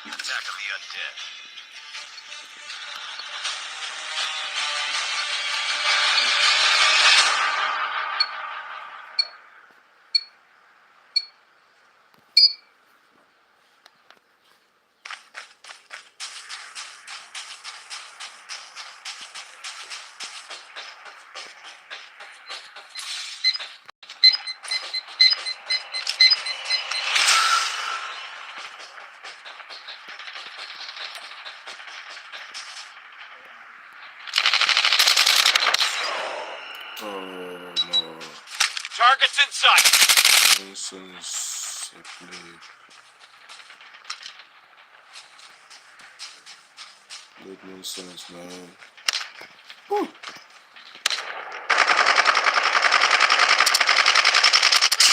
Attack of the undead. Oh no. Targets in sight. Nonsense. I played. Good nonsense, man. Woo.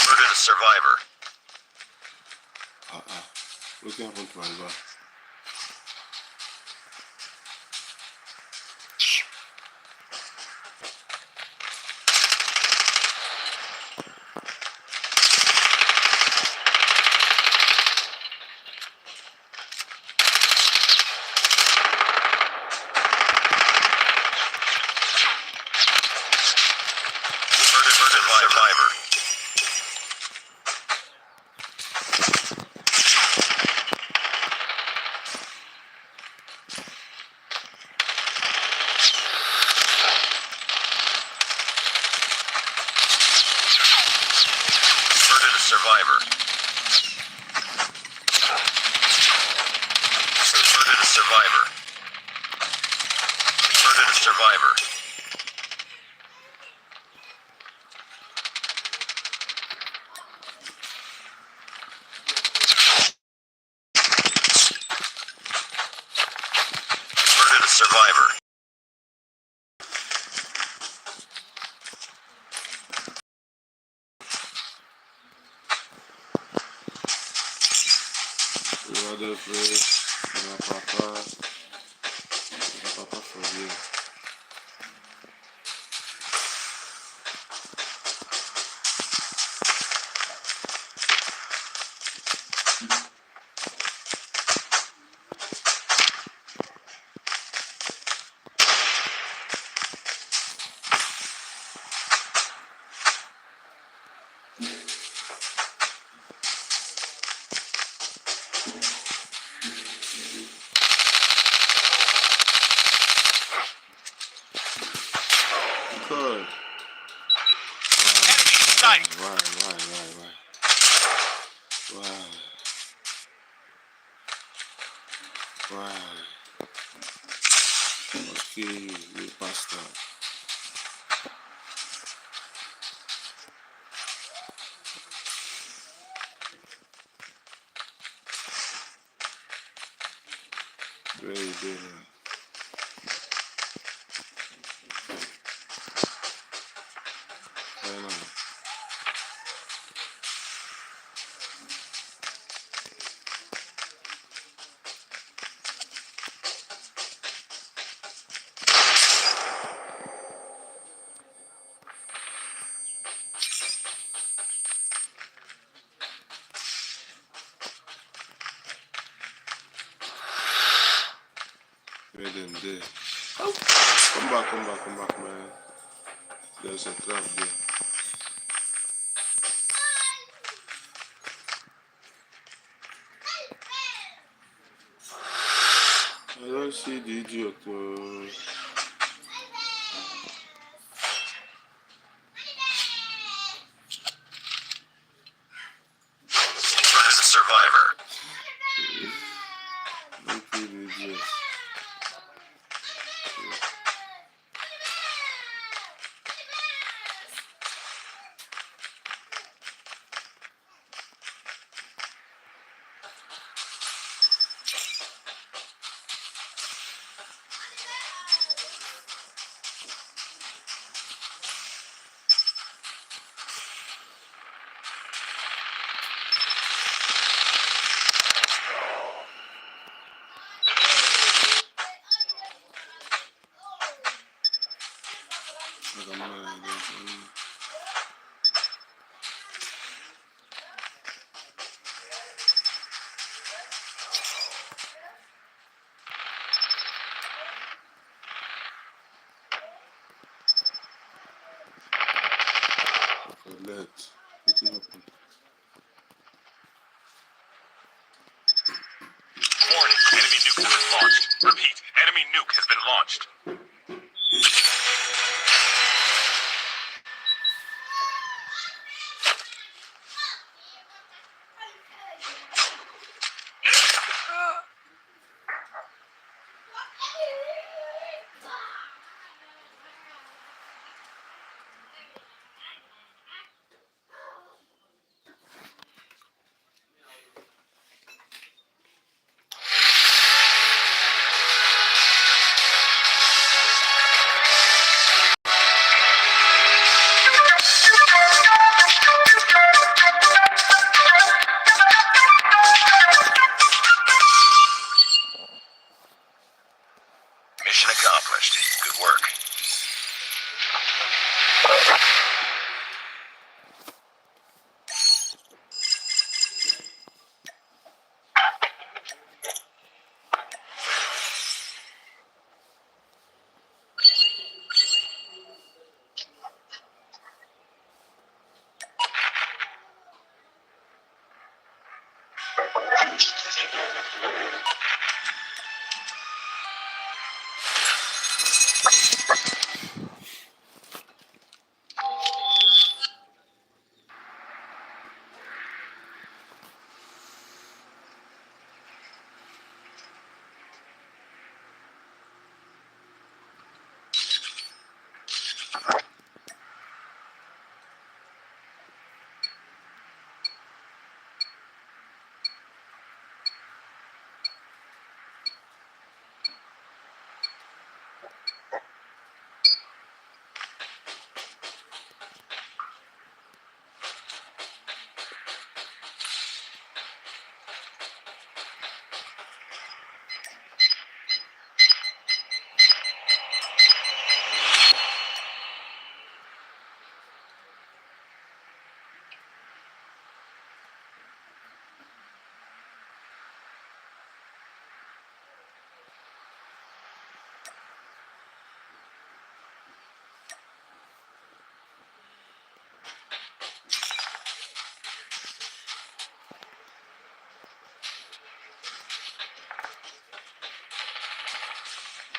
Murdered a survivor. What happened to my bar? Survivor. Murdered a survivor. Murdered a survivor. Murdered a survivor. Murdered a survivor. Other place. Papa forgive. Good. Enemy in sight. Why? Okay, you bastard. Where you doing? Why not? Where them there? Come back, man. There's a trap there. I don't see the idiot. Murdered a survivor. Don't kill the idiot. Like I'm not that. Wetin happen? Warning, enemy nuke has been launched. Repeat, enemy nuke has been launched. Mission accomplished. Good work.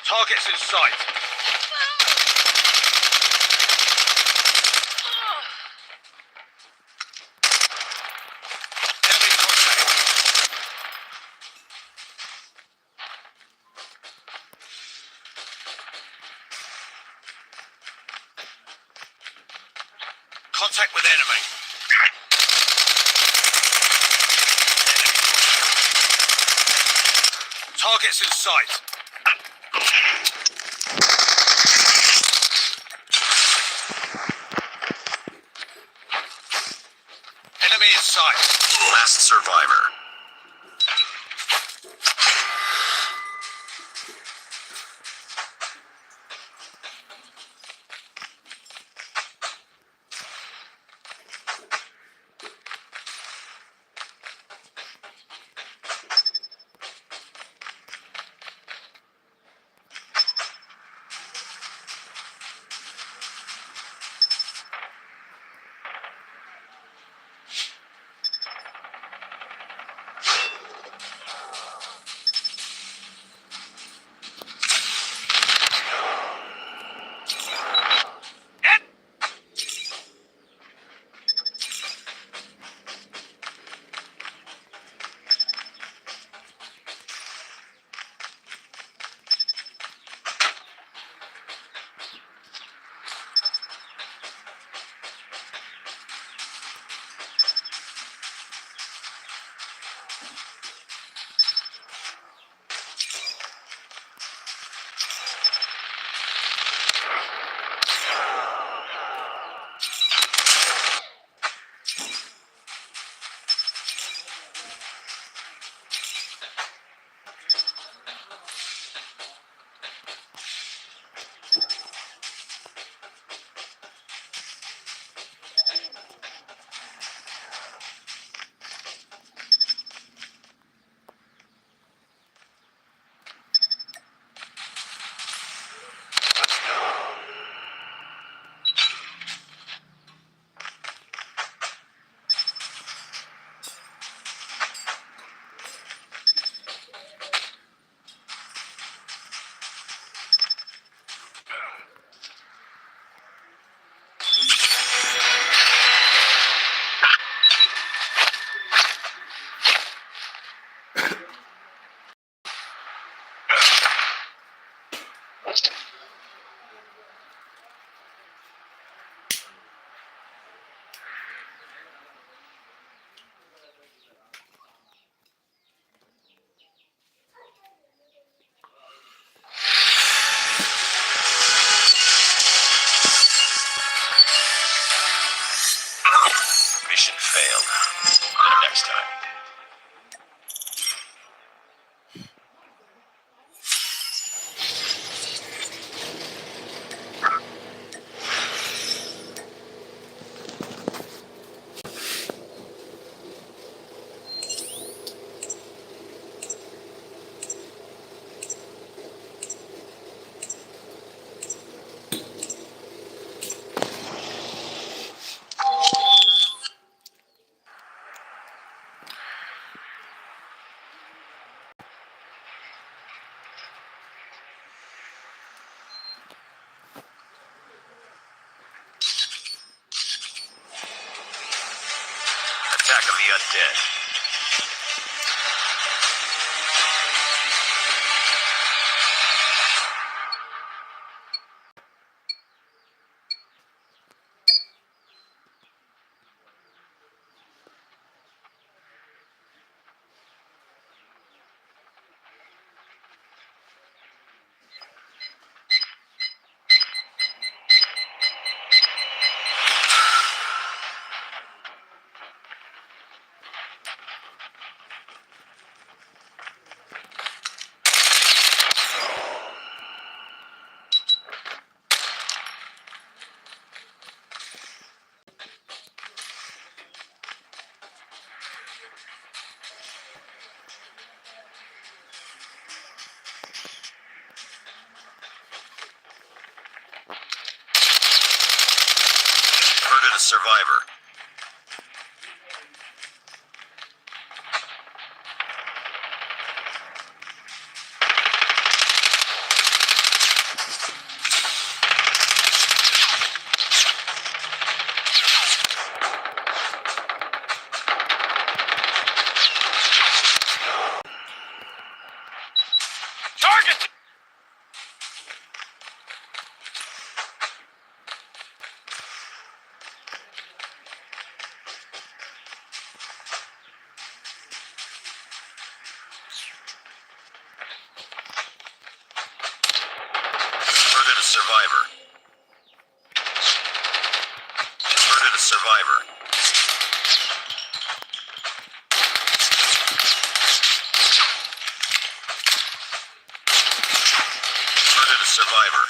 Targets in sight. Enemy contact. Contact with enemy. Targets in sight. Enemy in sight. Last survivor. Mission failed. Better next time. Attack of the Undead. Murdered a survivor. Target! Murdered a survivor. Murdered a survivor. Murdered a survivor.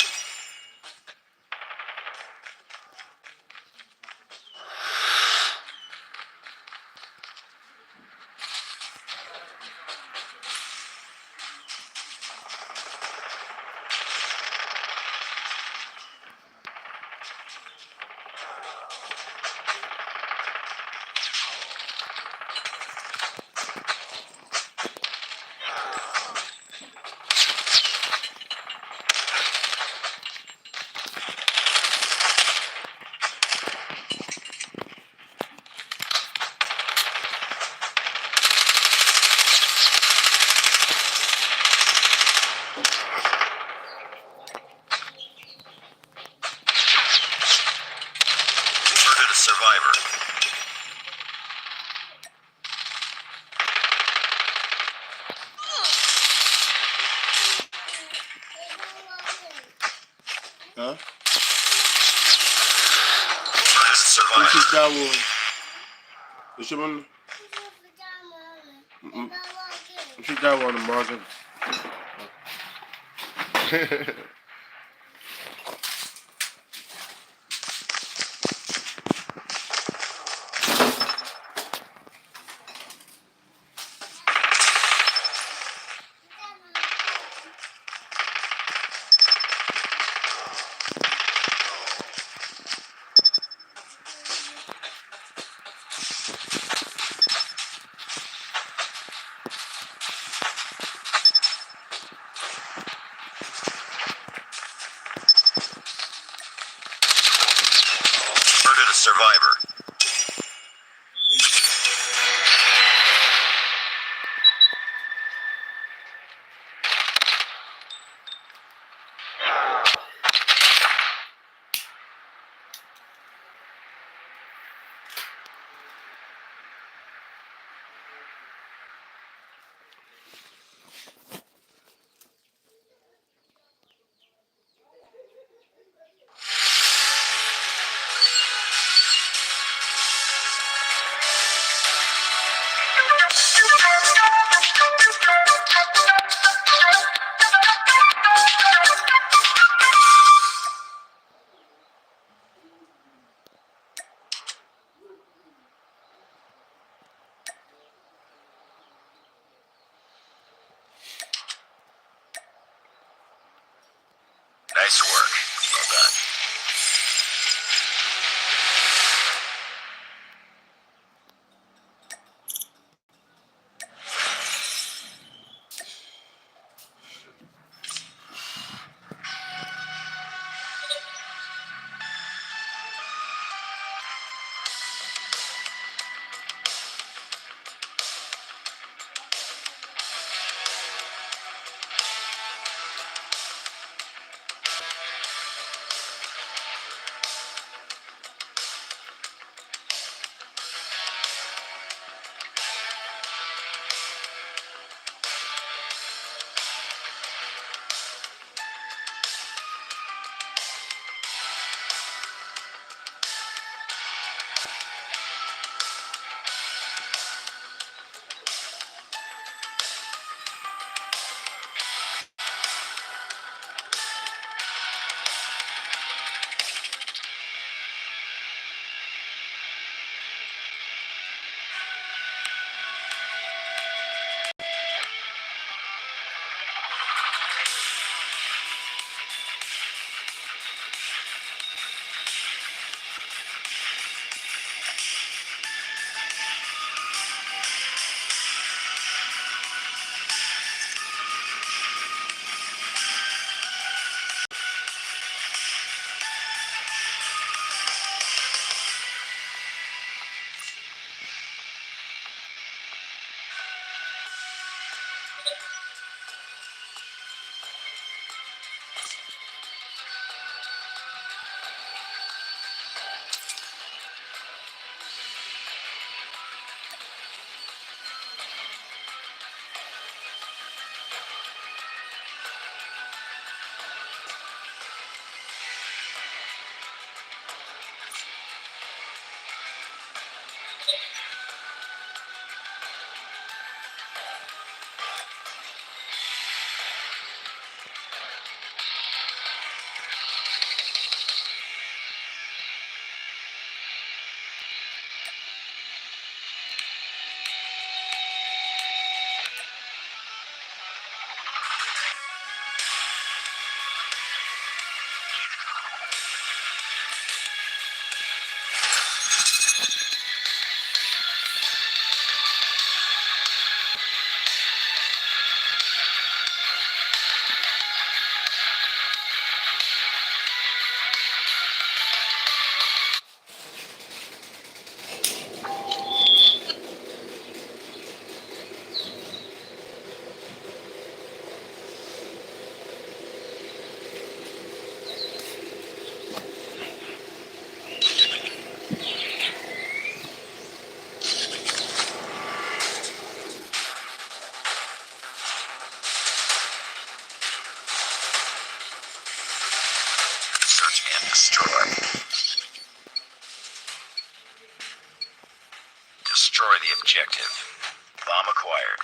Murdered a survivor. Huh? Murdered a survivor. This is that one. This one. This is that one, Morgan. Murdered a survivor. Search and destroy. Destroy the objective. Bomb acquired.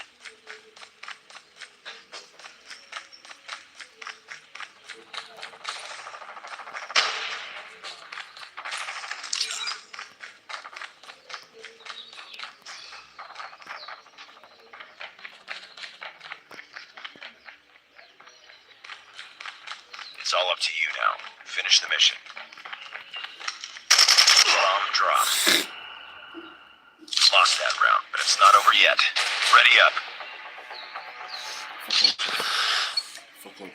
It's all up to you now. Finish the mission. Bomb dropped. Lost that round, but it's not over yet. Ready up. Fuck up.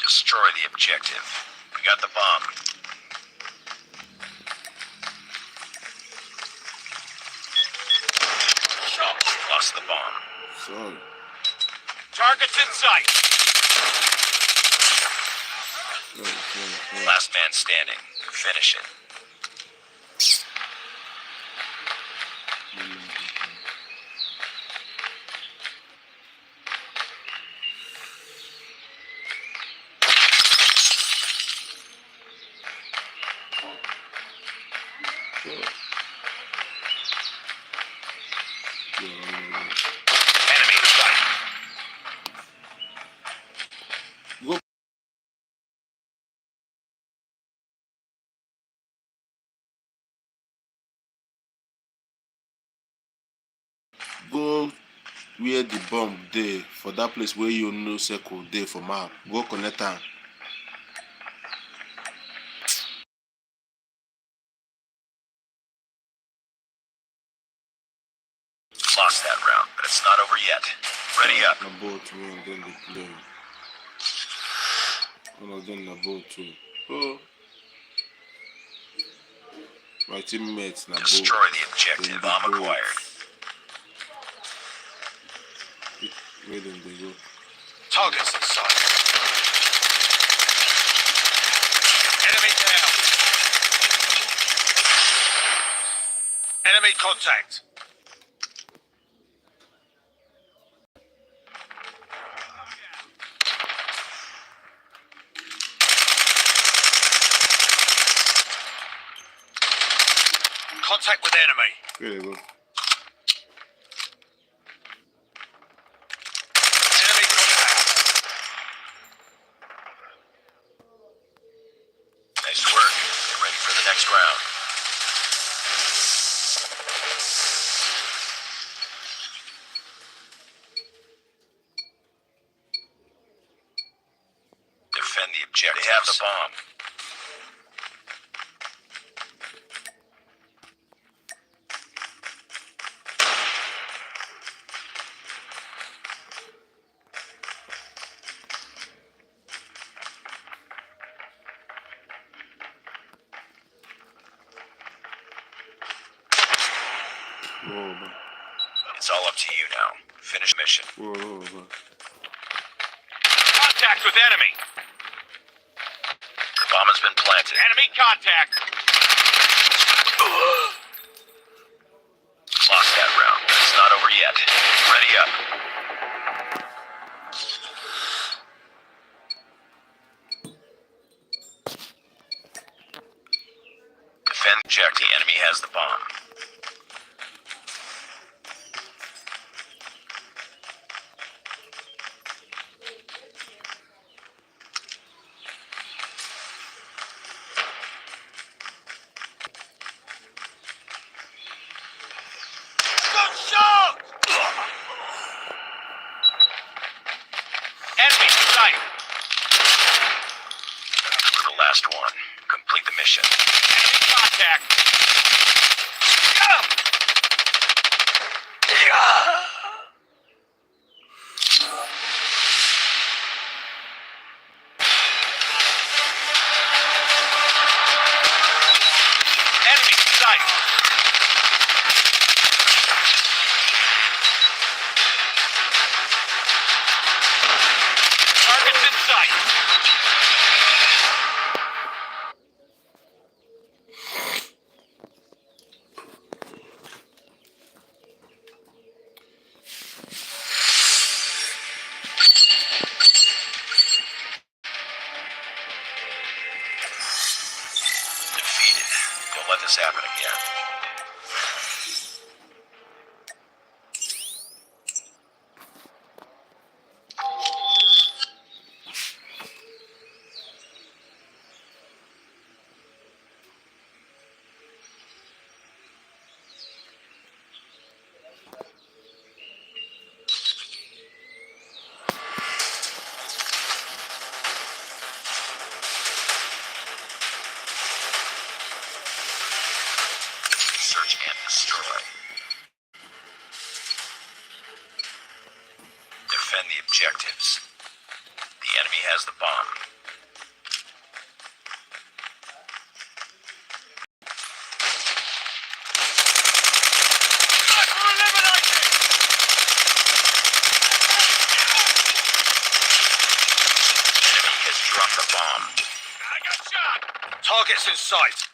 Destroy the objective. We got the bomb. Lost the bomb. Sorry. Target's in sight. Sorry. Last man standing. Finish it. Enemy in sight. Go. Go where the bomb dey for that place where you know circle dey for map. Go connect am. Lost that round, but it's not over yet. Ready up. Na boat me and then they play. One of them na boat too. Oh. My teammates na boat. Destroy the objective. Bomb acquired. Where them they go? Targets in sight. Enemy down. Enemy contact. Contact with enemy. Where they go? Enemy contact. Nice work. Get ready for the next round. Defend the objective. They have the bomb. Whoa, man. It's all up to you now. Finish mission. Whoa. Contact with enemy. The bomb has been planted. Enemy contact. Lost that round, but it's not over yet. Ready up. last one. Complete the mission. Enemy contact! Enemy in sight! Target's in sight! Defeated. Don't let this happen again. Search and destroy. Defend the objectives. The enemy has the bomb. Sniper eliminated! Enemy has dropped the bomb. I got shot! Target's in sight.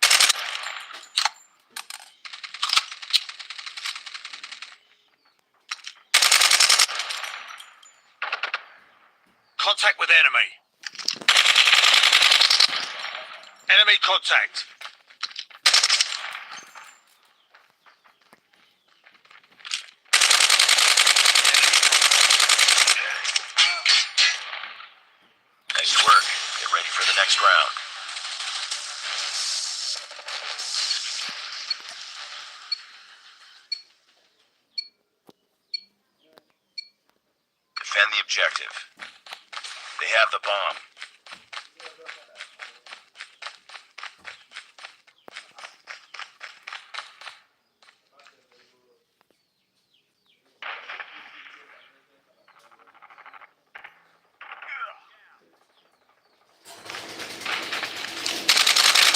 Contact with enemy. Enemy contact. Nice work. Get ready for the next round. Defend the objective. They have the bomb.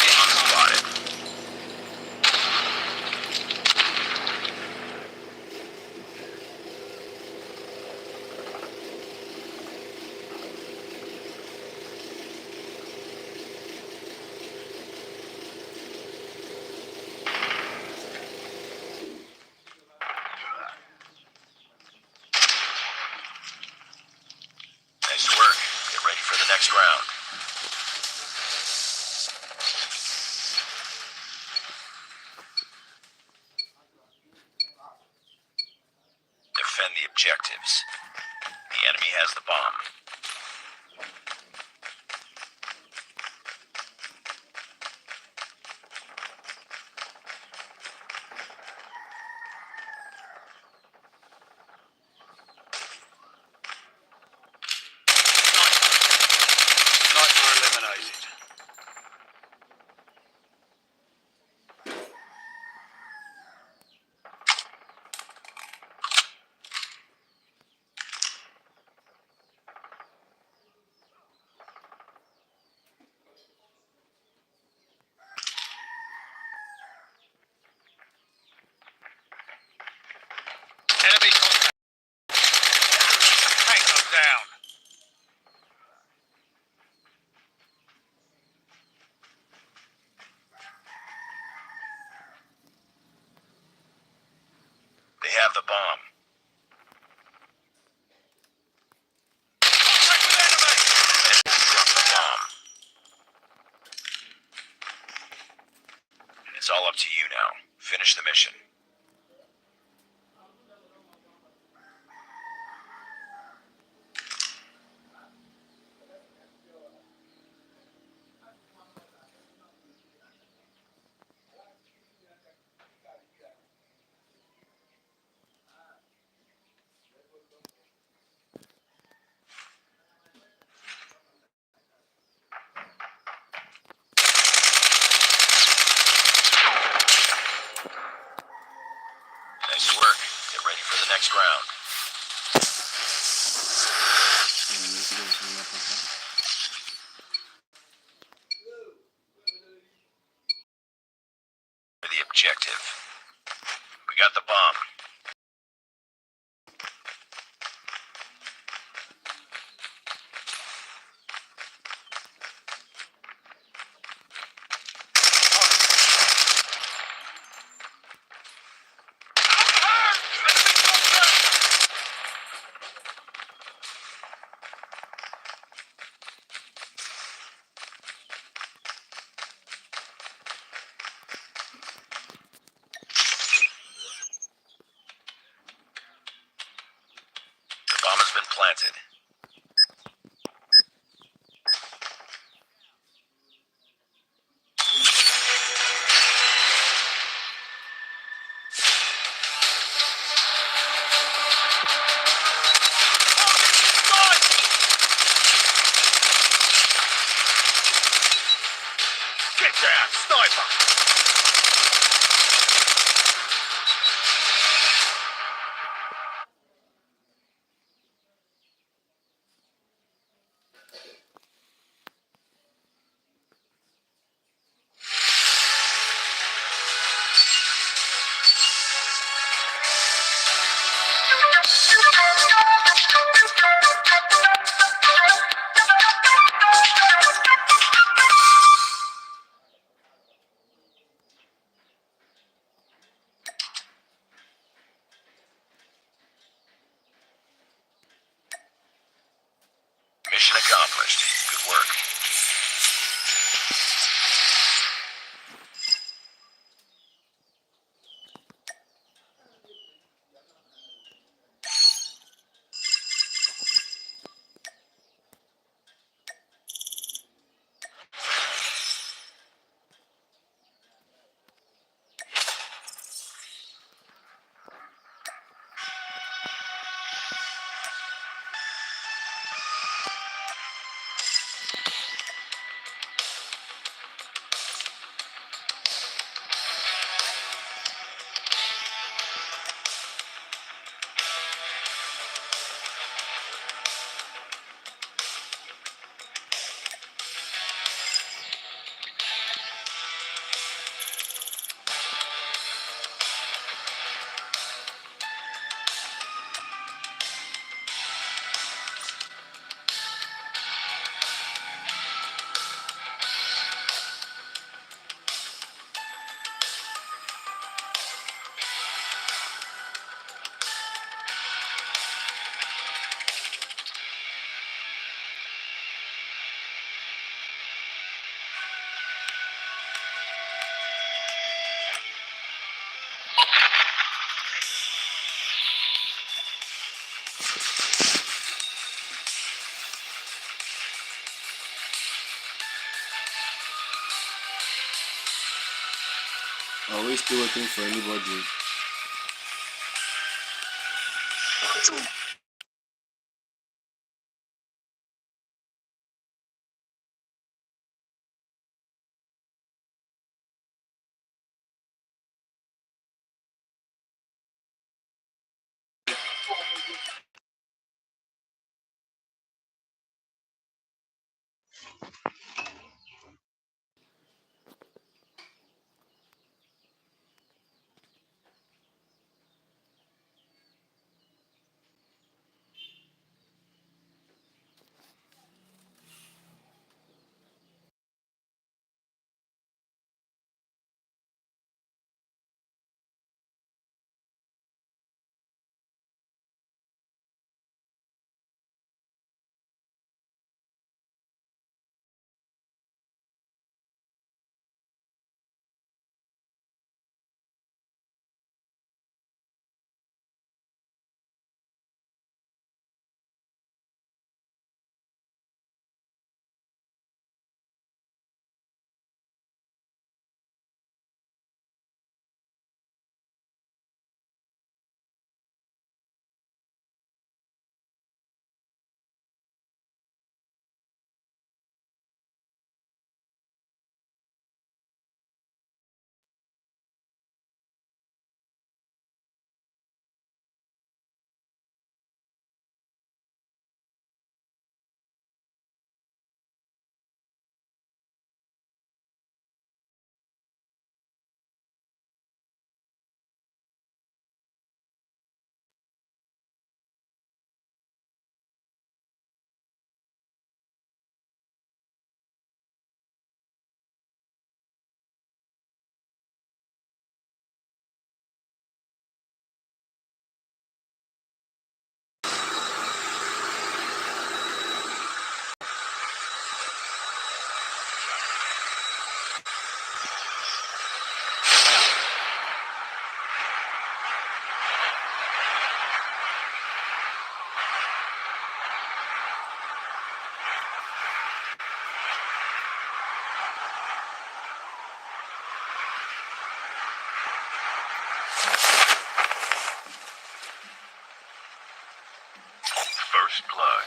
Enemy spotted. Nice work. Get ready for the next round. Defend the objectives. The enemy has the bomb. Sniper eliminated. Enemy contact. Tango down. They have the bomb. Contact with enemy! Enemy dropped the bomb. It's all up to you now. Finish the mission. Get ready for the next round. For the objective. We got the bomb. The bomb has been planted. Get down, sniper! Mission accomplished. Good work. Are we still waiting for anybody? First blood.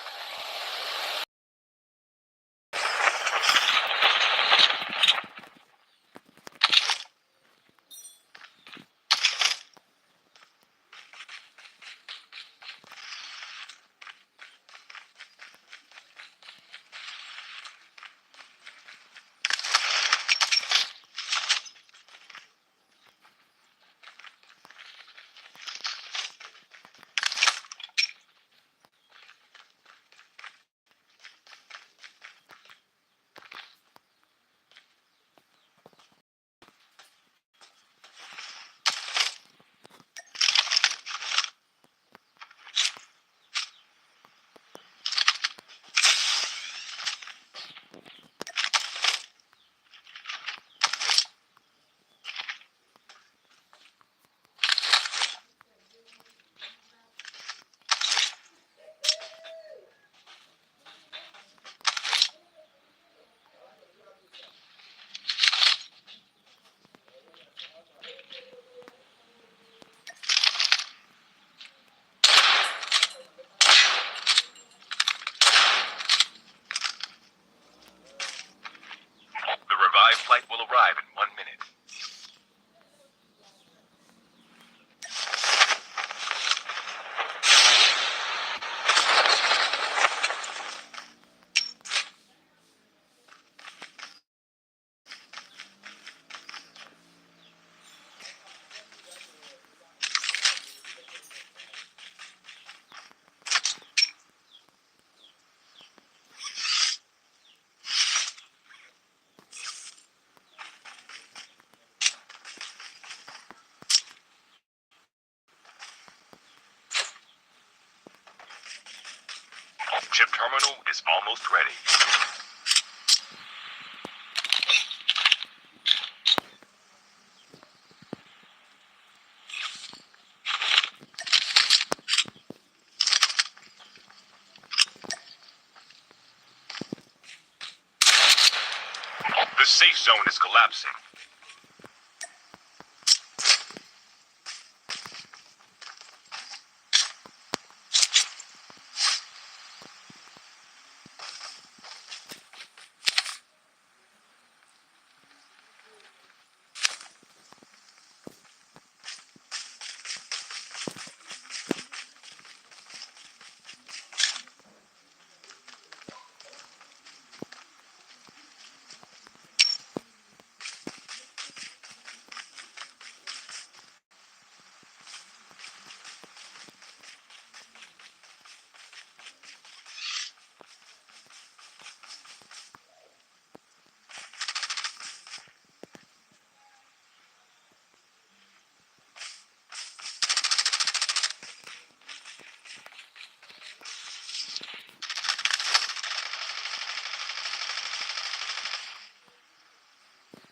The revived flight will arrive in 1 minute. Chip terminal is almost ready. The safe zone is collapsing.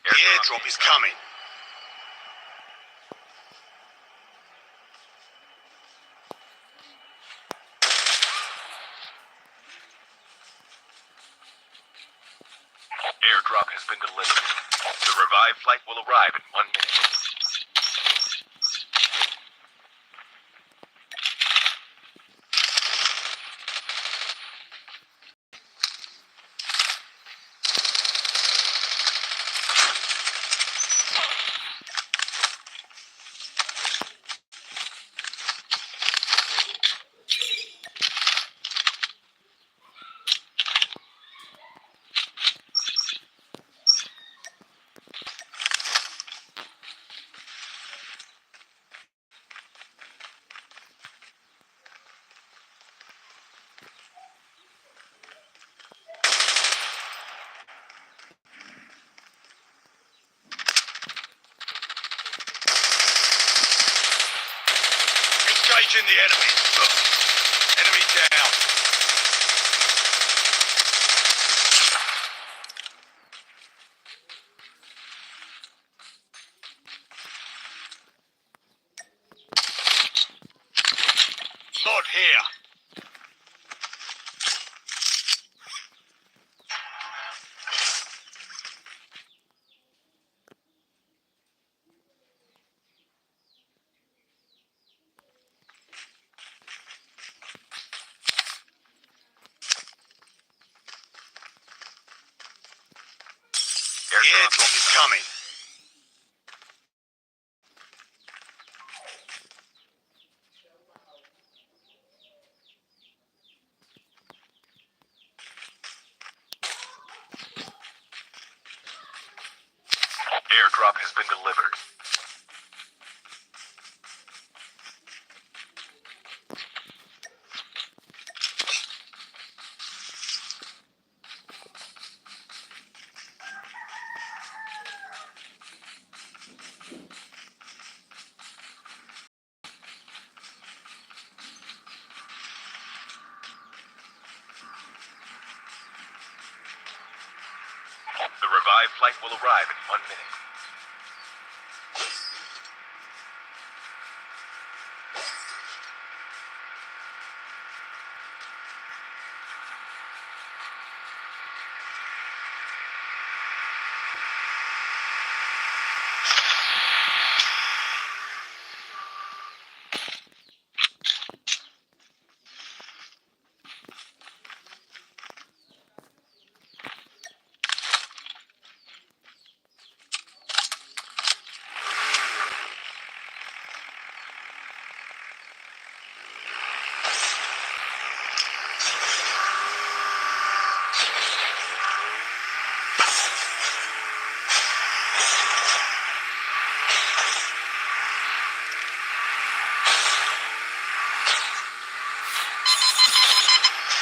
The airdrop is coming. Airdrop has been delivered. The revived flight will arrive in 1 minute. Engaging the enemy. Enemy down. Mod here. coming. Airdrop has been delivered. The revived flight will arrive in 1 minute.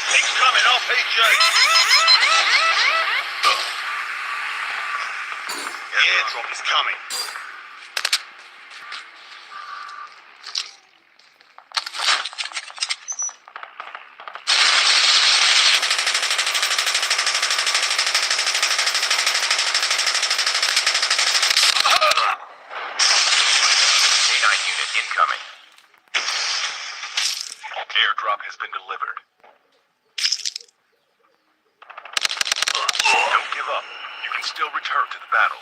He's coming, RPG! The airdrop is coming. K9 unit incoming. Airdrop has been delivered. Don't give up. You can still return to the battle.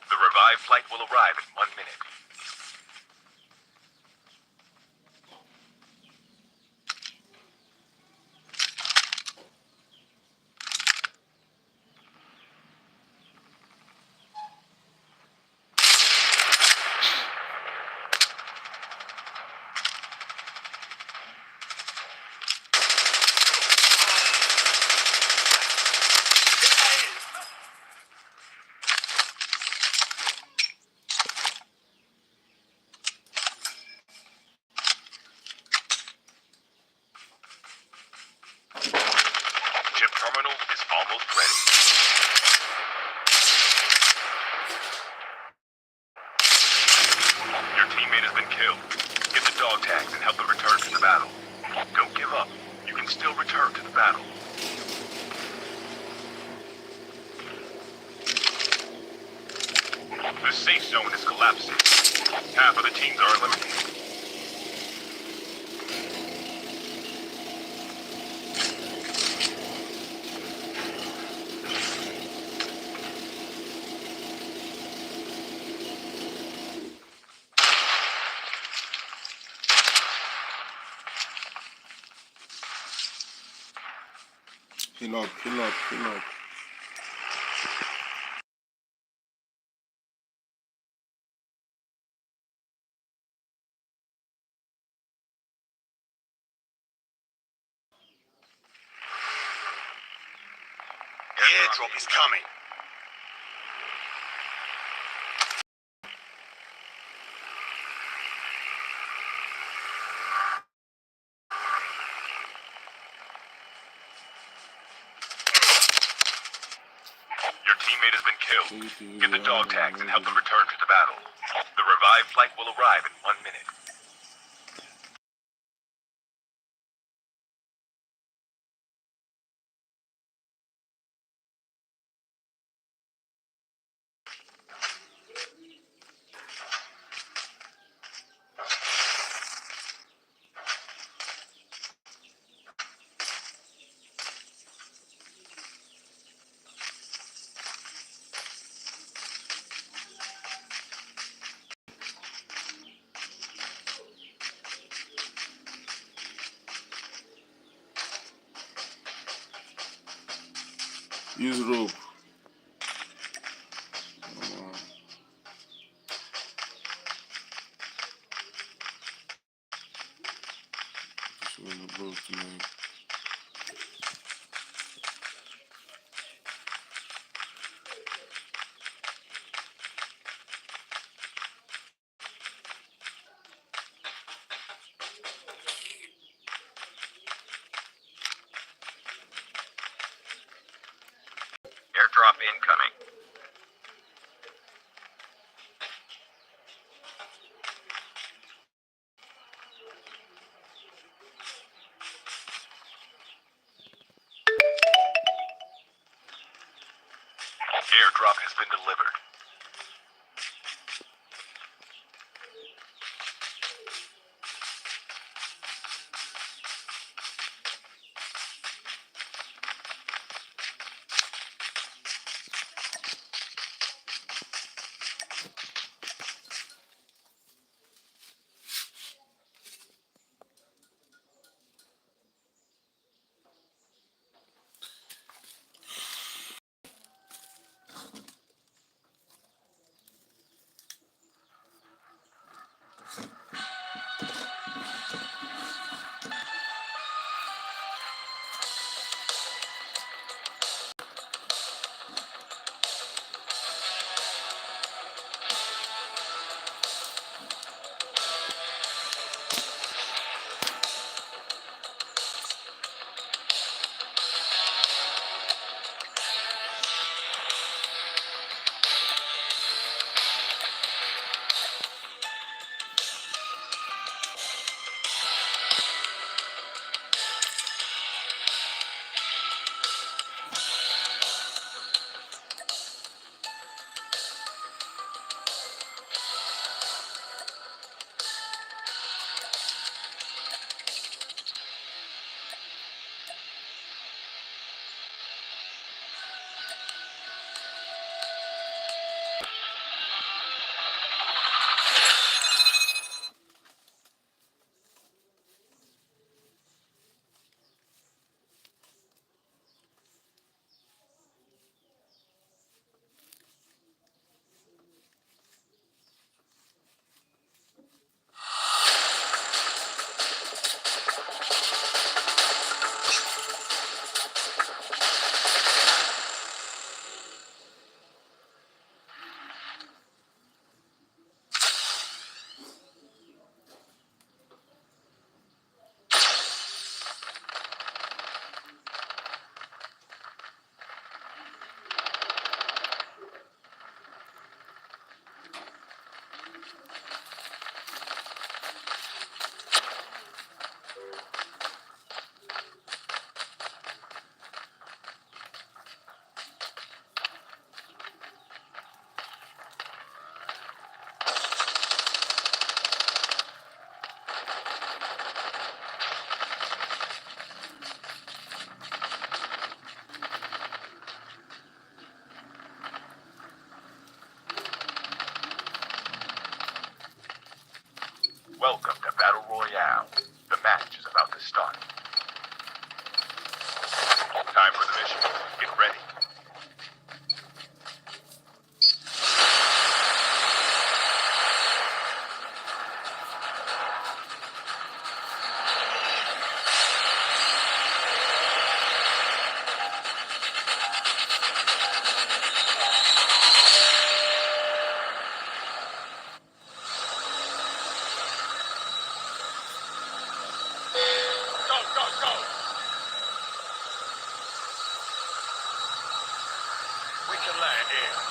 The revived flight will arrive in 1 minute. Chip terminal is almost ready. Your teammate has been killed. Get the dog tags and help them return to the battle. Don't give up. You can still return to the battle. The safe zone is collapsing. Half of the teams are eliminated. Heal up, heal up, heal up. The airdrop is coming. Your teammate has been killed. Get the dog tags and help them return to the battle. The revived flight will arrive in 1 minute. Use rope. Just want the boat tonight. Airdrop incoming. Airdrop has been delivered. Welcome to Battle Royale. The match is about to start. Time for the mission. Get ready. Go, go, go! We can land here.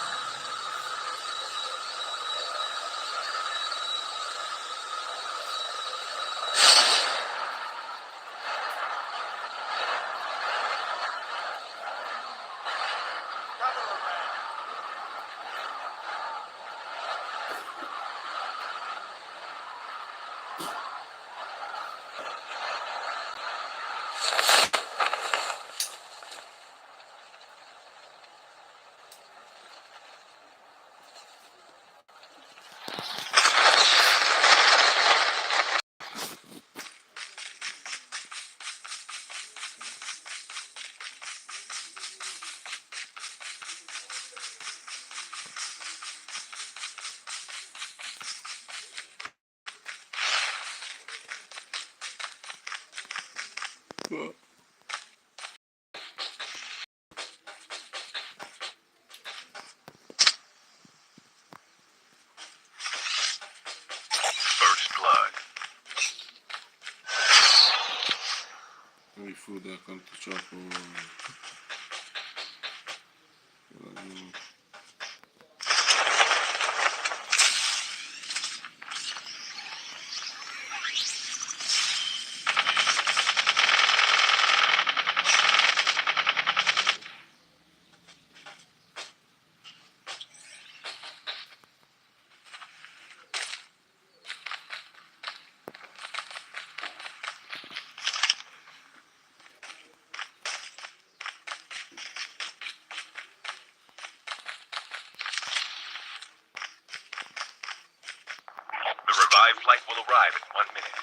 Well, First blood. maybe food that come to chop or The revived flight will arrive in 1 minute.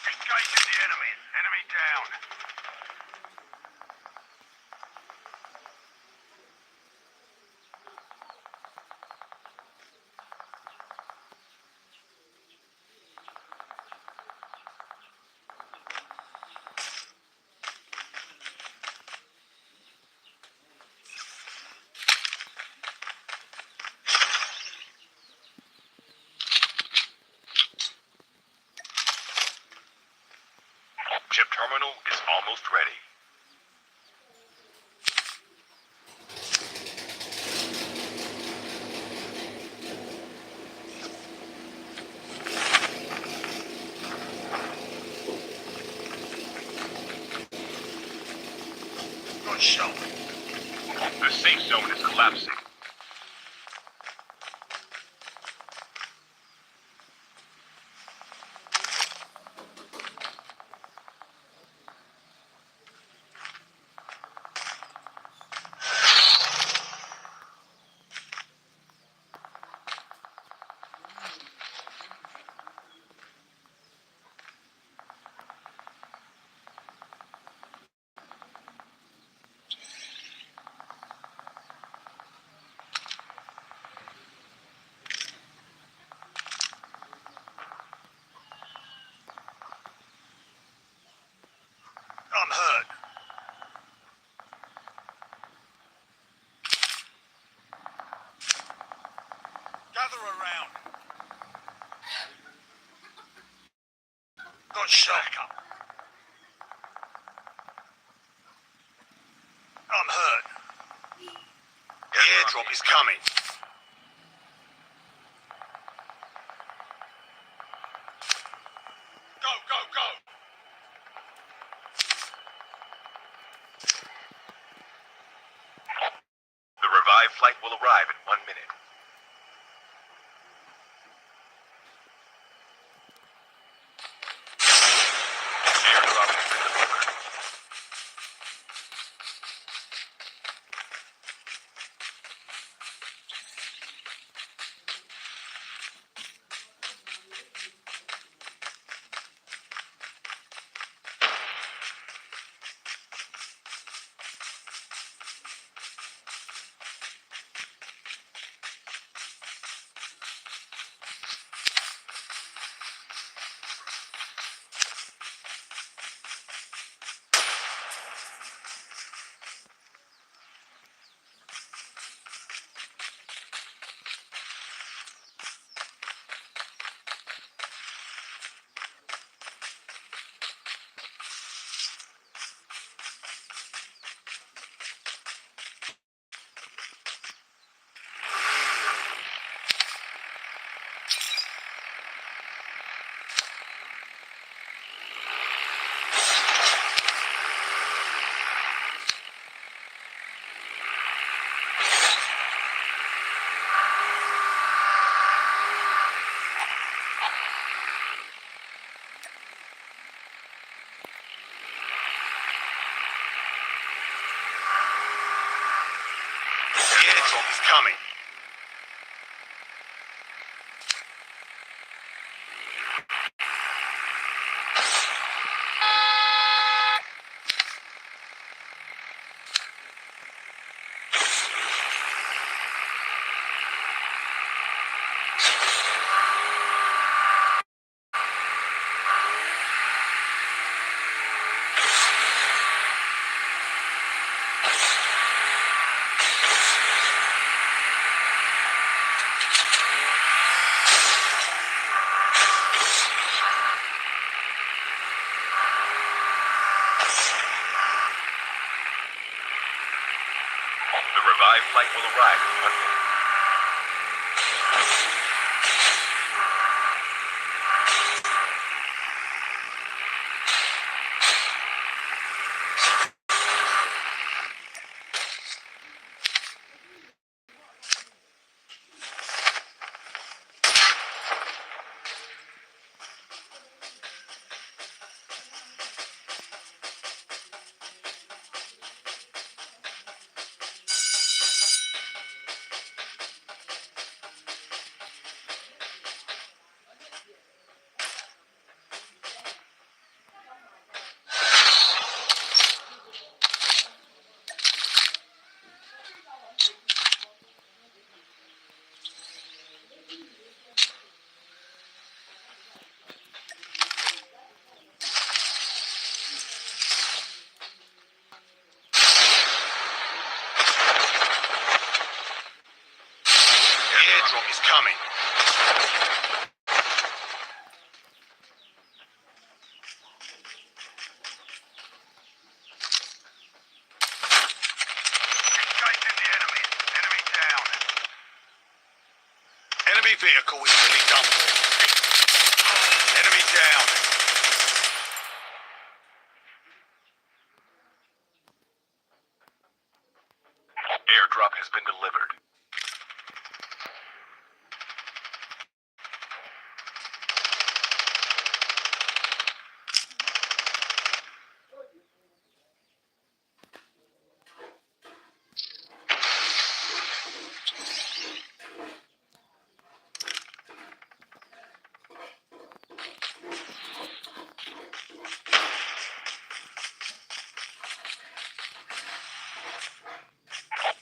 Engaging the enemy. Enemy down. Chip terminal is almost ready. Good shot. The safe zone is collapsing. I'm hurt. Gather around. Got shot. I'm hurt. The airdrop is coming. Go, go, go. The revived flight will arrive in 1 minute. Airdrop has been delivered. The airdrop is coming. revived flight will arrive in 1 minute. Airdrop is coming. Engaging the enemy. Enemy down. Enemy vehicle is fully done for. Enemy down. Airdrop has been delivered.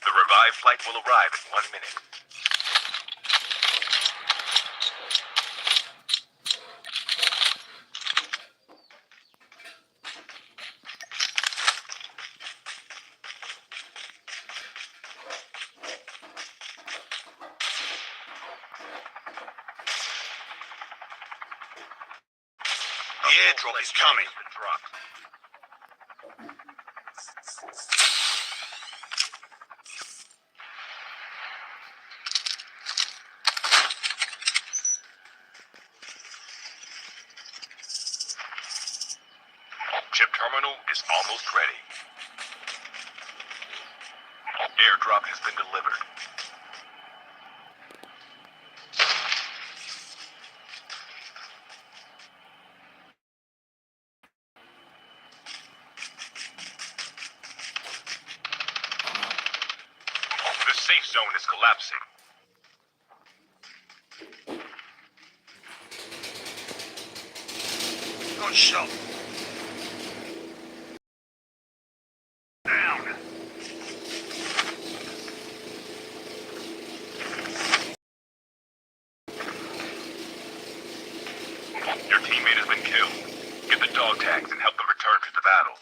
The revived flight will arrive in 1 minute. The airdrop is coming. Has been dropped. Chip terminal is almost ready. Airdrop has been delivered. The safe zone is collapsing. Got shot. Down. Your teammate has been killed. Get the dog tags and help them return to the battle.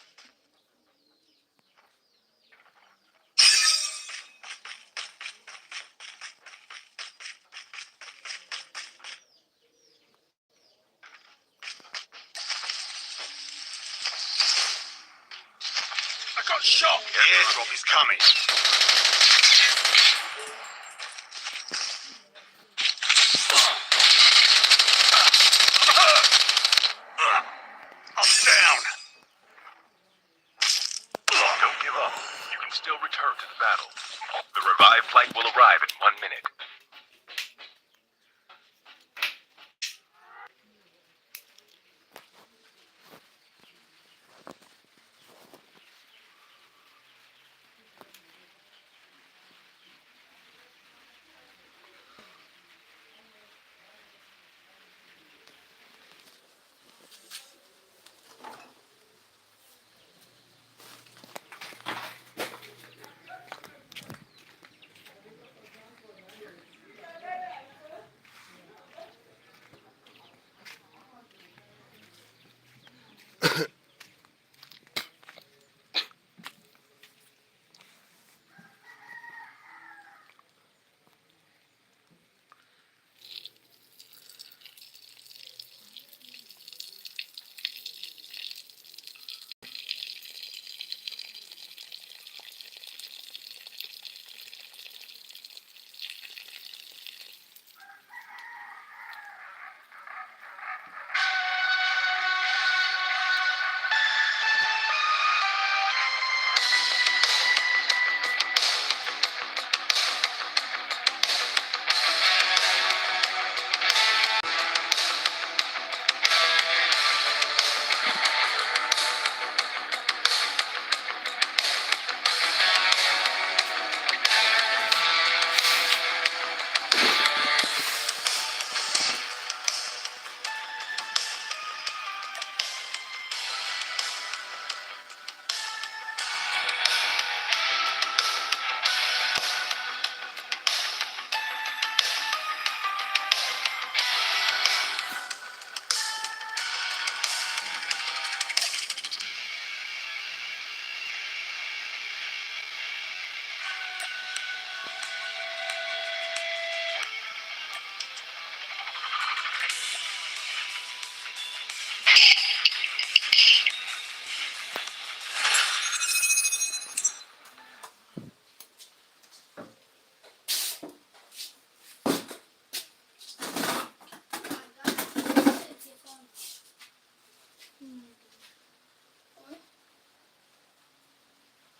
I got shot. The airdrop is coming. I'm hurt. I'm down. Don't give up. You can still return to the battle. The revived flight will arrive in 1 minute.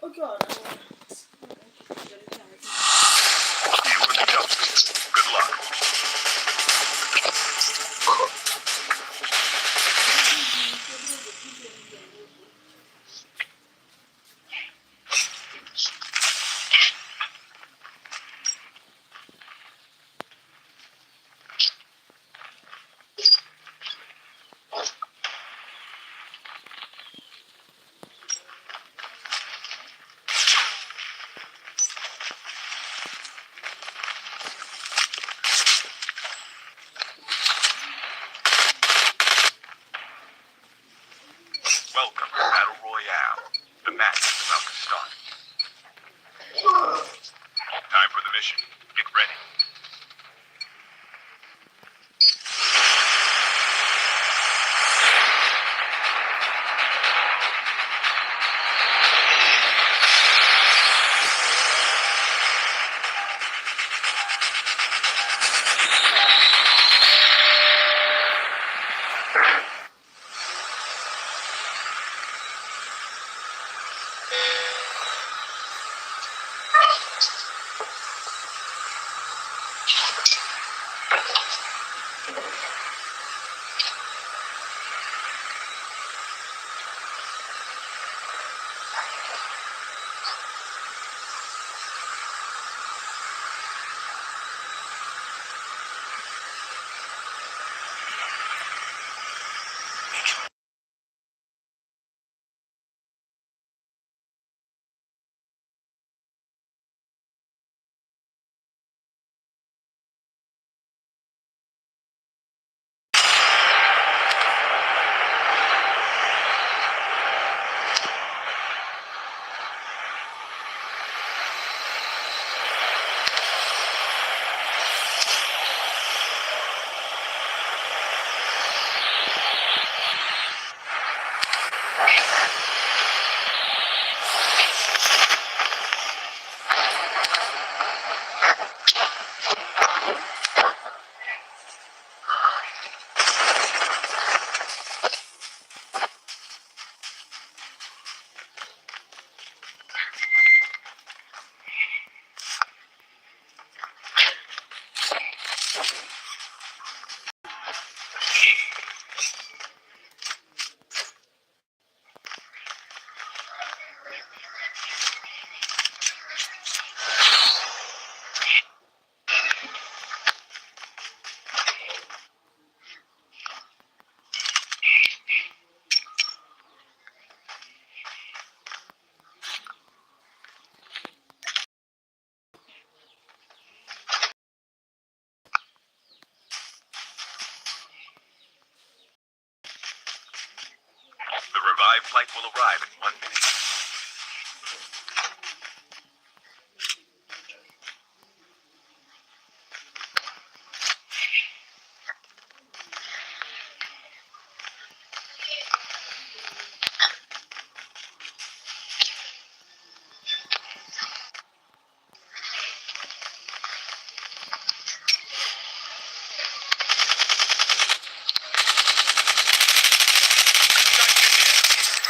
Okay, all right. You and the jump suit. Good luck. Welcome to Battle Royale. The match is about to start. Time for the mission. Get ready. The revived flight will arrive in 1 minute.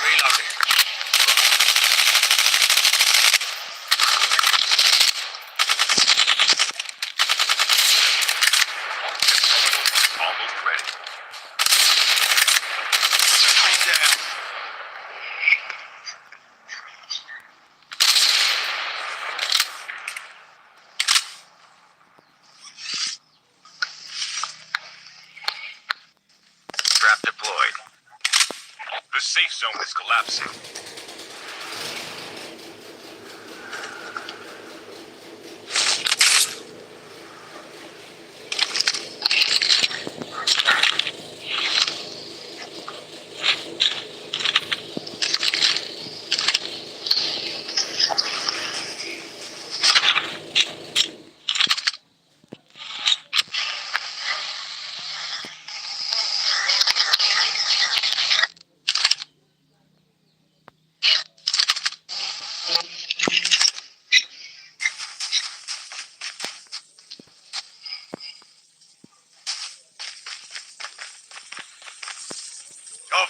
Reloading. Almost ready. Enemy down. Trap deployed. The safe zone is collapsing.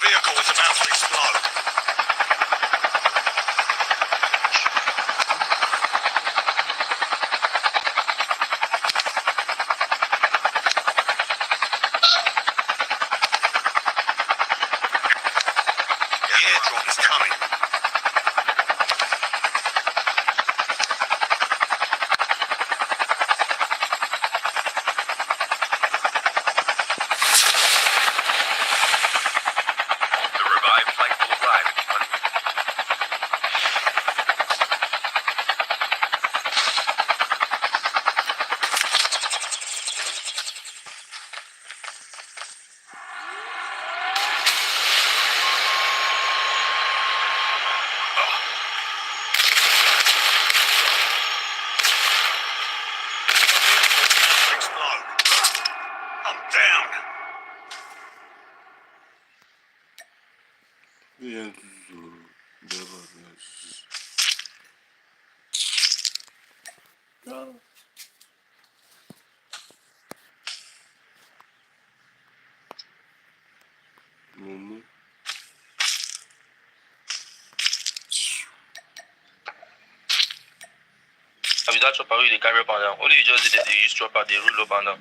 vehicle is about to explode. The airdrop is coming. The revived flight will arrive in 1 minute. Explode. I'm down. Ihe nzuzo debe na mumu. I that chopper wey you dey carry up and down. Only you just did it, you use chopper, they roll up and down.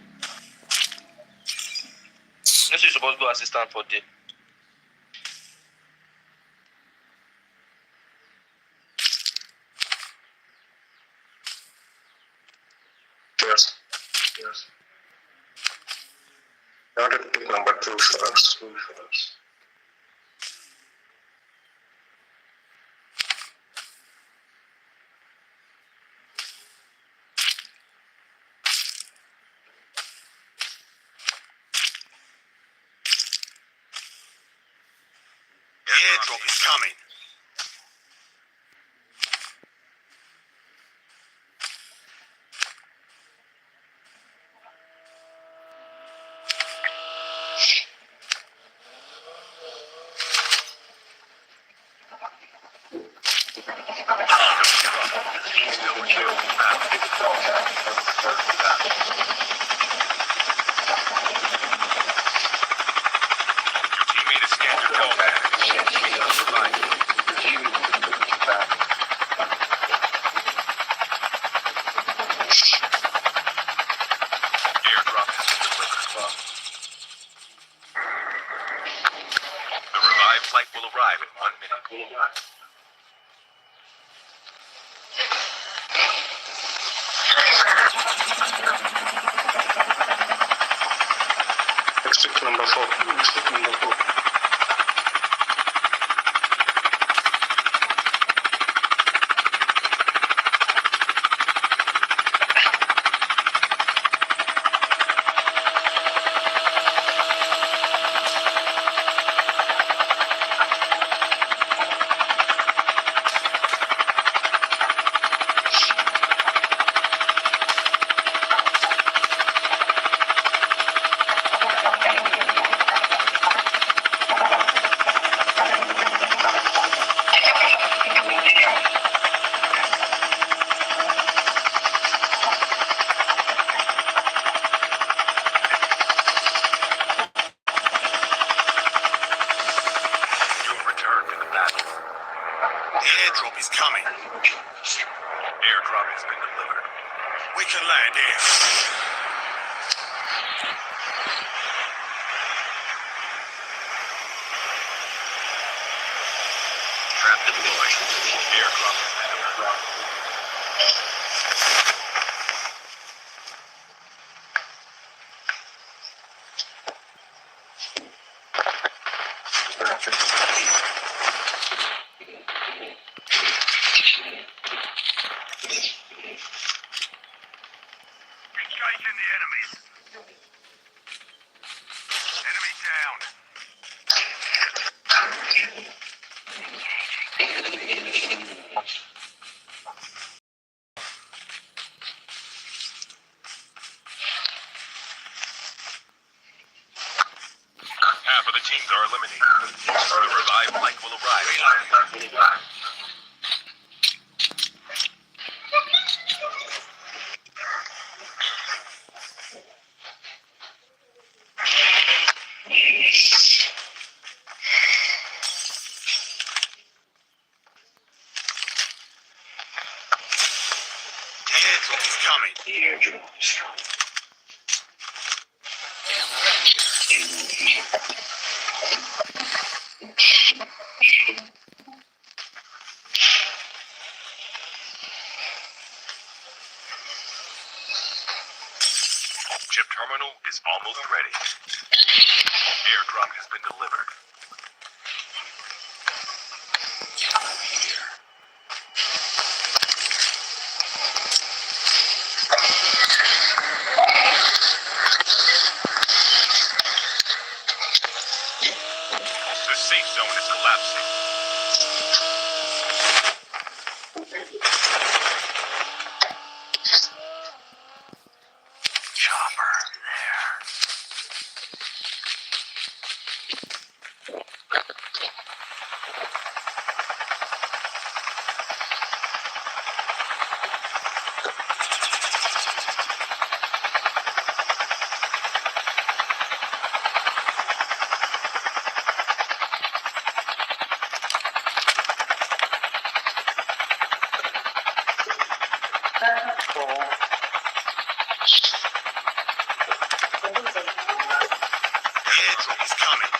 Next you supposed to go assistant for day. Yes. Yes. I wanted to pick number 2 first. The airdrop is coming. Your teammate has scanned your dog tag. We need to revive you. Airdrop has been delivered. The revived flight will arrive in 1 minute. Expect number 4. You've returned to the battle. The airdrop is coming. Airdrop has been delivered. We can land here. Trap deployed. Airdrop has been delivered. Engaging the enemies. Enemy down. Half of the teams are eliminated. The revived flight will arrive. Chip terminal is almost ready. Airdrop has been delivered. The safe zone is collapsing. Chopper there. Airdrop is coming.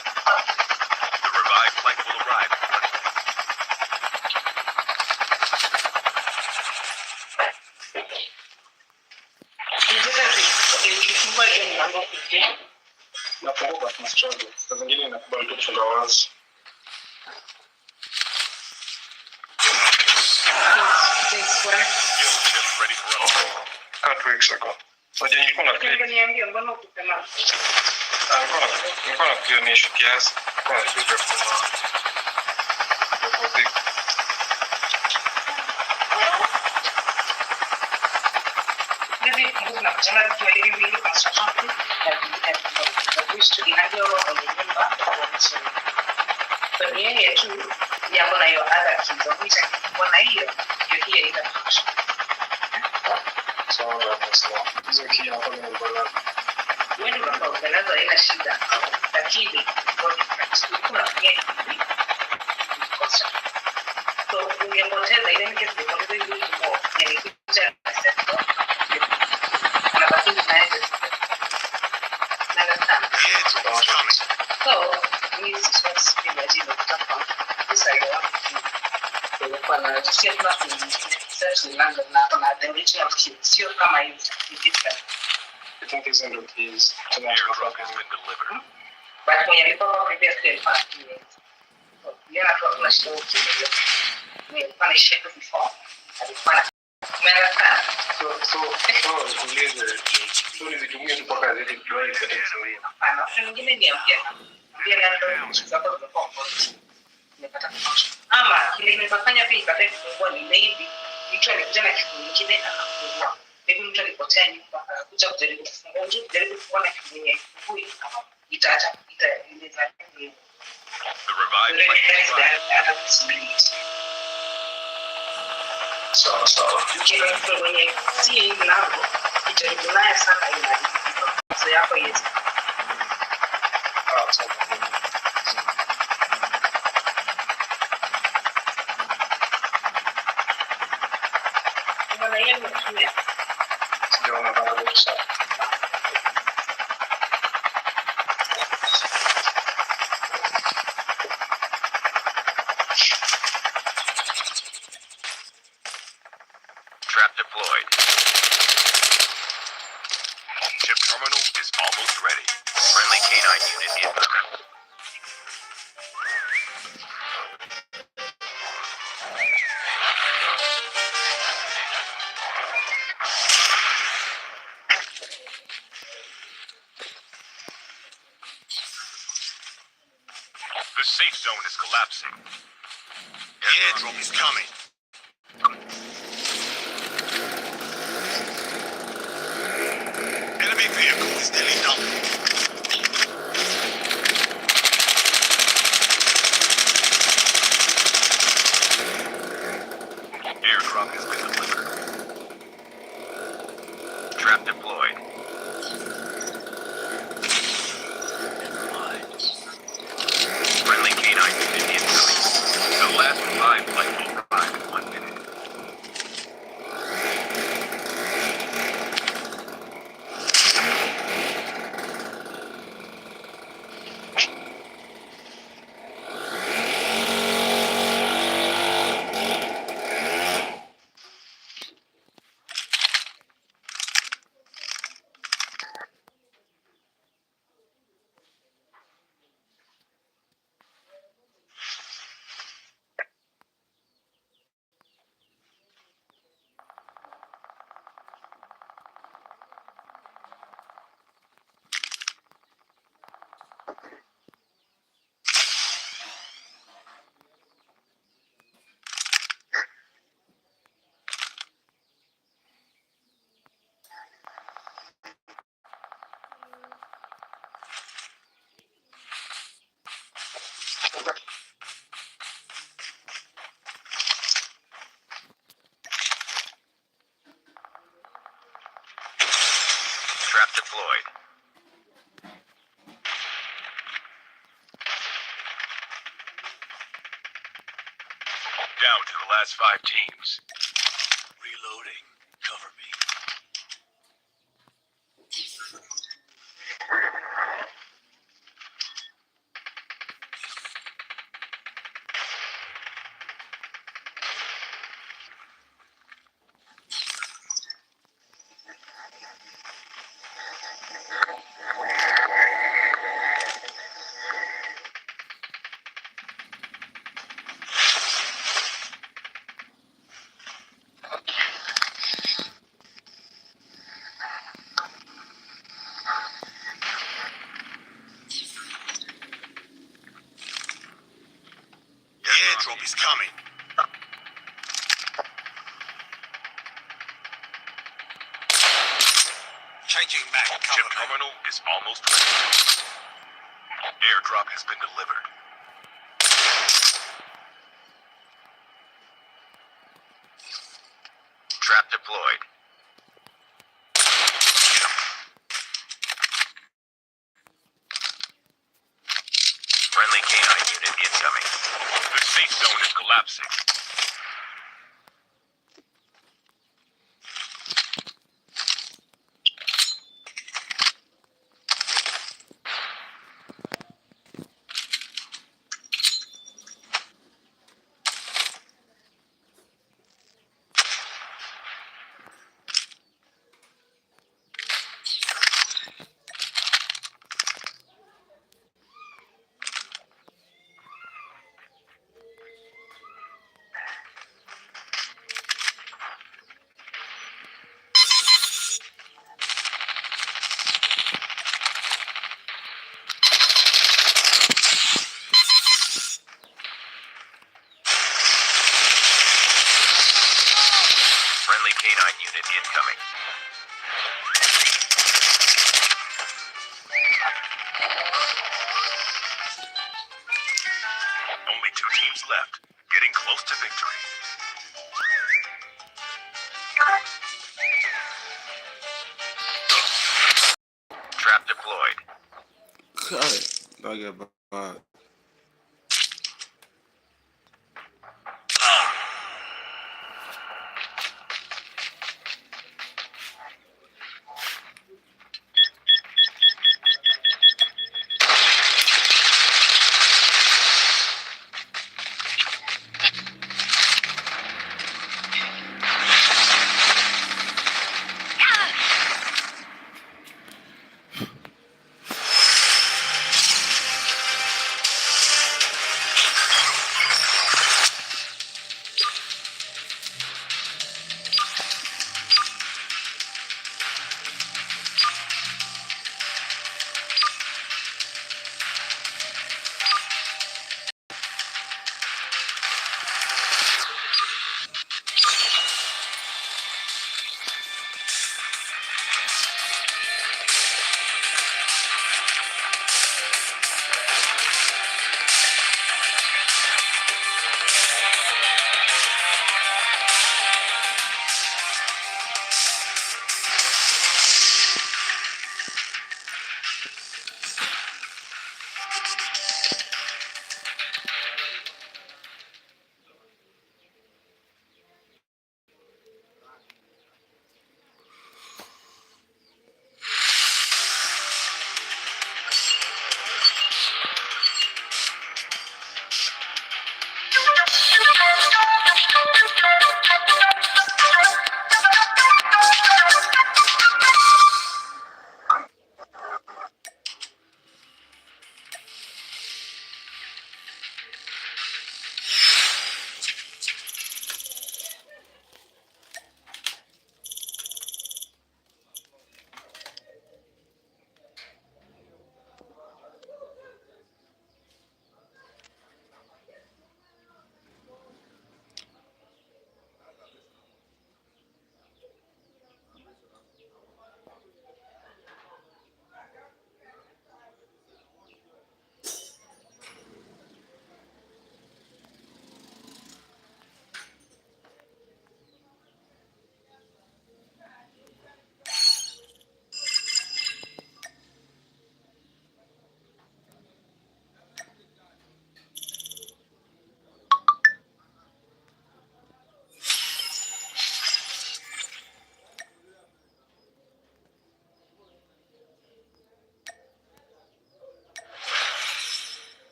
The revived flight will arrive in 1 minute. Nakumbuka tuna struggle. Saa zingine nakubali tu kufunga wazi. Skill chip ready for upgrade. Couple weeks ago. Unajua nilikuwa nafikiri nilikuwa nafikiri ni issue kiasi. Nilikuwa nafikiri sawa sawa. Hizo kia hapo ni mbona. Airdrop is coming. I think hizo ndio keys. Airdrop has been delivered. So nikuulize, tu nizitumie tu mpaka zile deploy settings hiyo. ama kile nimefanya pia ikatae kufungua ni maybe mtu alikuja na kitu kingine akafungua, maybe mtu alipotea nyumba akakuja kujaribu kufungua, mtu kujaribu kufungua na kitu kingine kifungui itaacha inaweza The revived flight will arrive. Sawa sawa. kile mtu mwenye si hii mlango kijaribu naye sana inaharibika so yako yes Sawa. Mbona yeye mtumia Sijaona bado sawa. Trap deployed. Chip terminal is almost ready. Friendly canine unit incoming. The safe zone is collapsing. Airdrop is coming. Enemy vehicle is nearly done. Airdrop has been delivered. Trap down to the last 5 teams. Reloading. Cover me. The airdrop is coming. Changing mag. Chip Cover me. terminal is almost ready. Airdrop has been delivered. Trap deployed. Friendly canine unit incoming. The safe zone is collapsing. Friendly canine unit incoming. Only 2 teams left. Getting close to victory. Trap deployed. God, that get bad.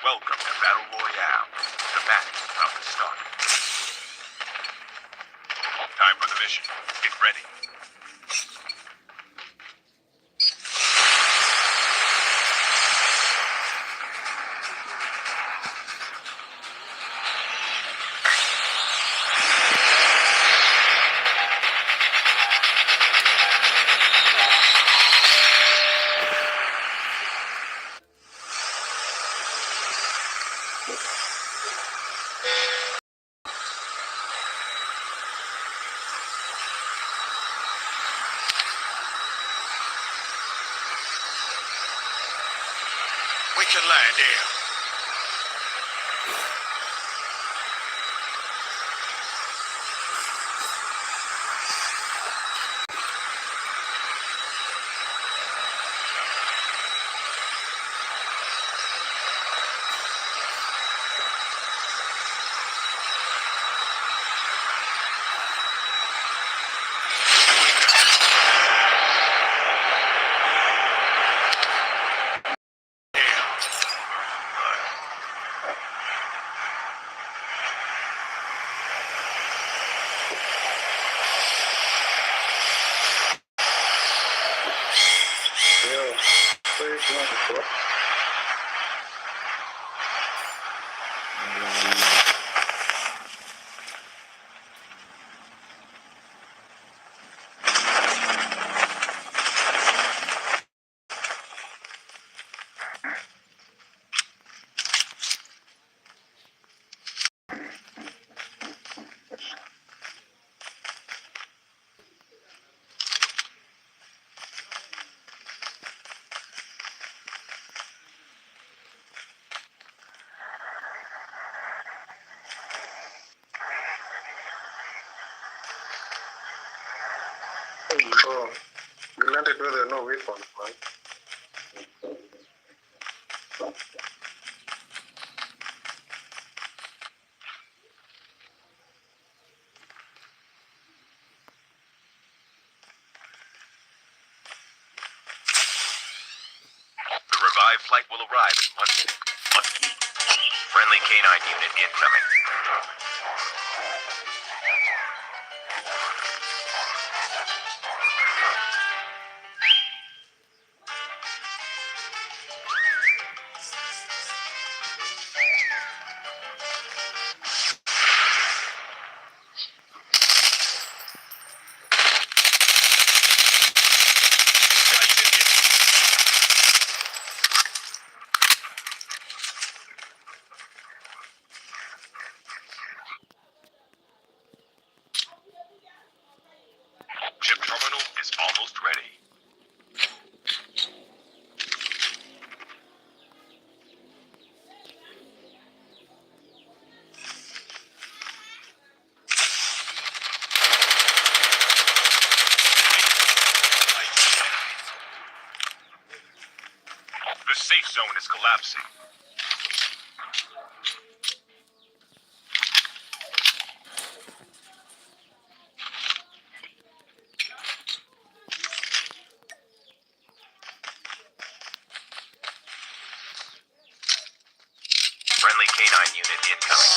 Welcome to Battle Royale. The match is about to start. Time for the mission. Get ready. We can land here. Bro, we landed where there are no weapons, man. The revived flight will arrive in 1 minute. Friendly canine unit incoming. Chip terminal is almost ready. The safe zone is collapsing. Friendly canine unit incoming.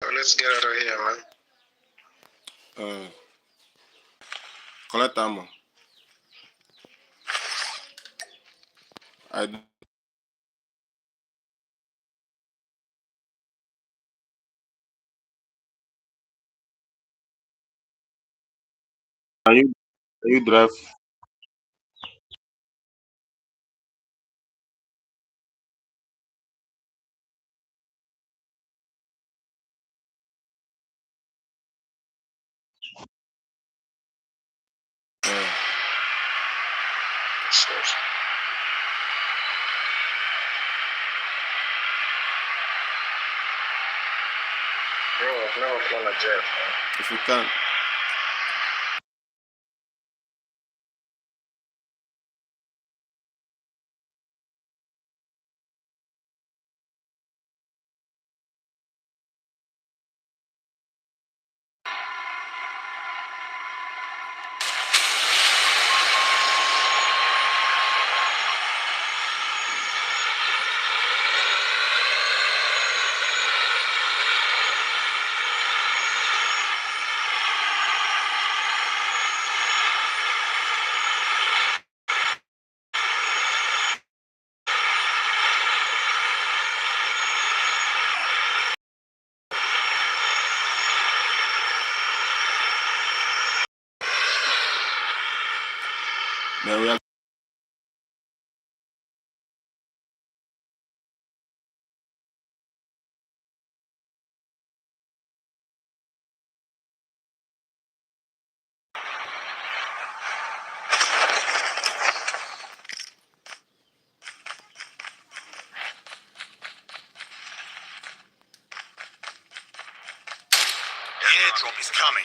So let's get out of here, man. Collect ammo. Can you drive? Bro, I've never flown a jet, man. If you can, Man, we are Airdrop is coming.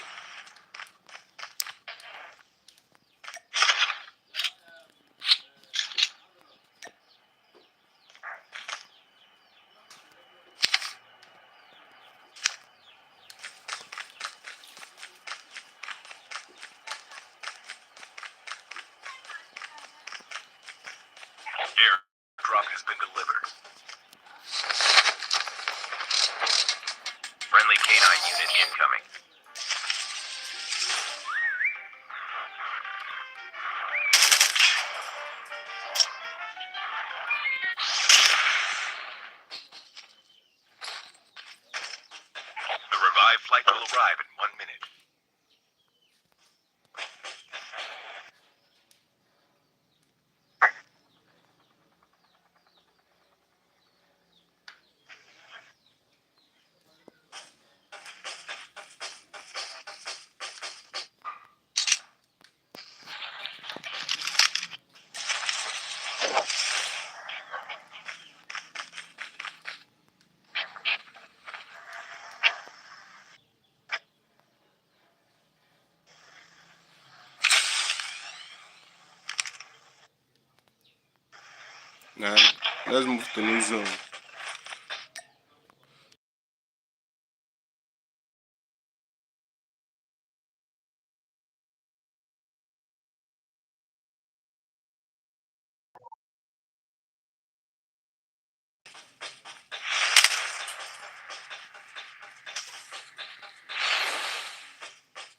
Airdrop has been delivered. Friendly canine unit incoming. The revived flight will arrive in 1 minute. now let's move to new zone.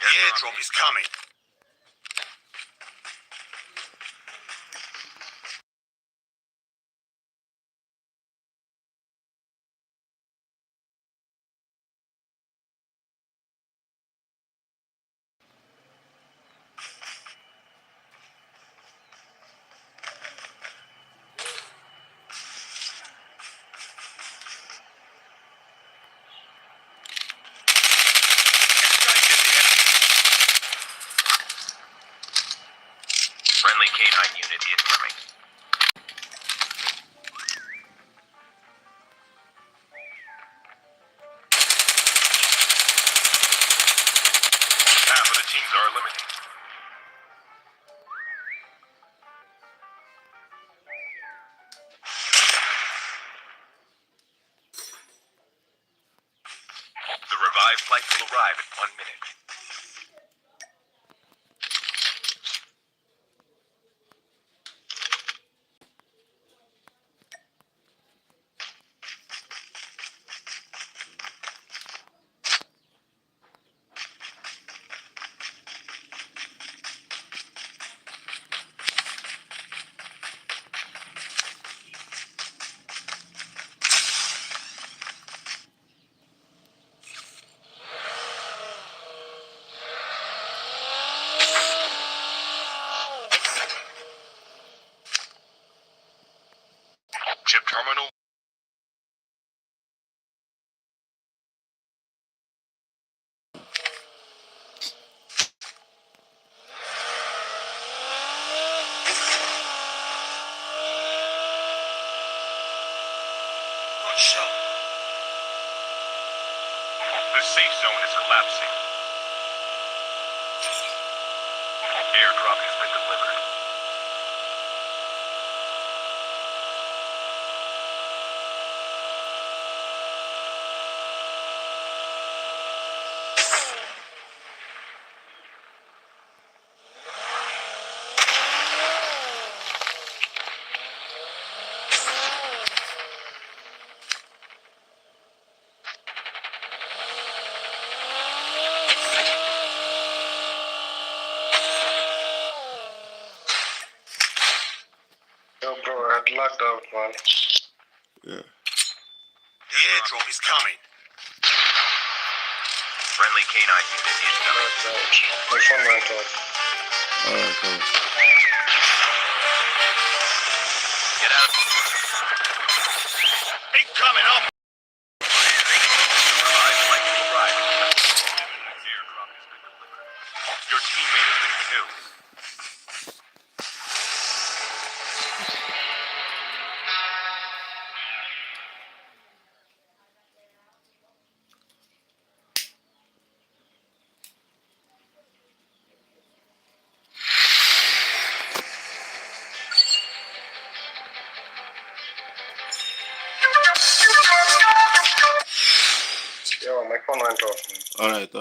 Airdrop is coming. Friendly canine unit incoming. Half of the teams are eliminated. The revived flight will arrive in 1 minute. Chip terminal. Got shot. The safe zone is collapsing. Airdrop has been delivered. Yo, bro, I had locked out, man. Yeah. The airdrop is coming. Friendly canine unit incoming. Locked out. My phone went off. Alright. Get out. Incoming on. Revived flight will arrive in 1 minute. Airdrop has been delivered. Your teammate has been killed. Yo, my phone went off, man. Alright.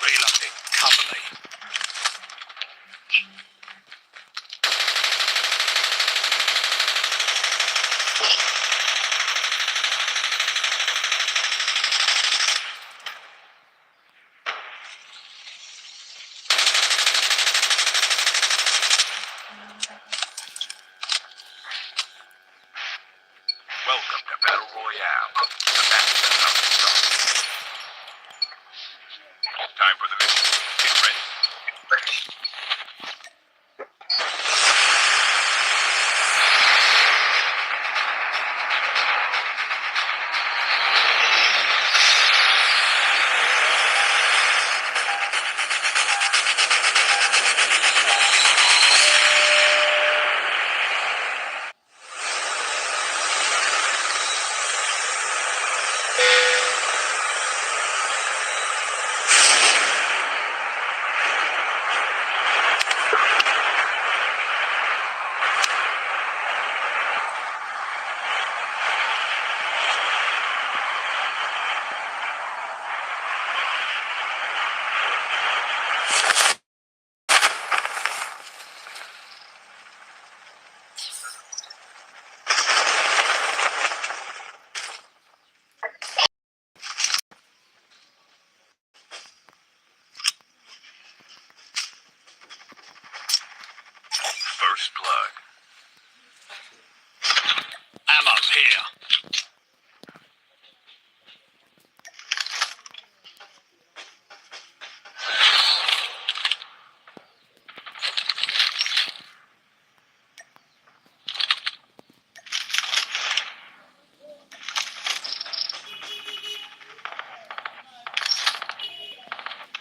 Reloading. Cover me. Welcome to Battle Royale. The match is about to start. Time for the mission. Get ready. First blood. Ammo here.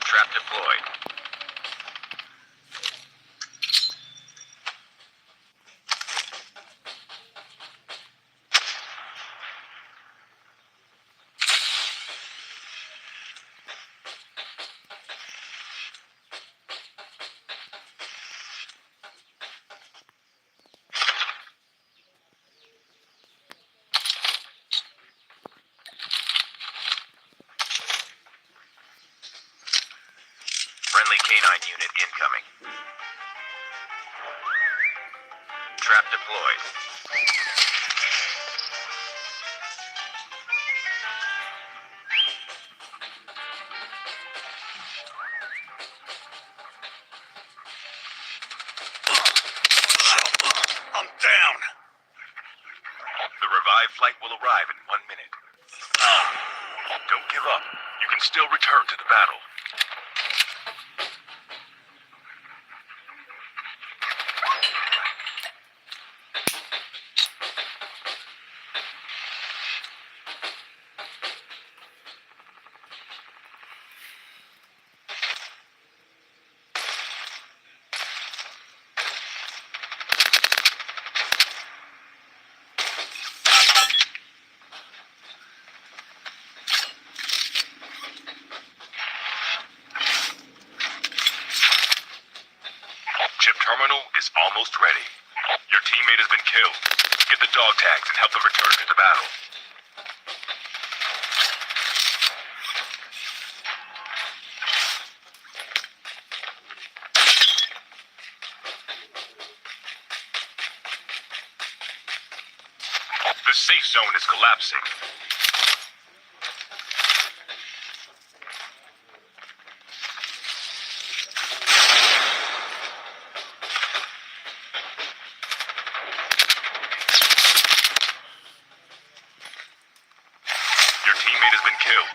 Trap deployed. Friendly canine unit incoming. Trap deployed. I'm down. The revived flight will arrive in 1 minute. Don't give up. You can still return to the battle. almost ready. Your teammate has been killed. Get the dog tags and help them return to the battle. The safe zone is collapsing. Your teammate has been killed.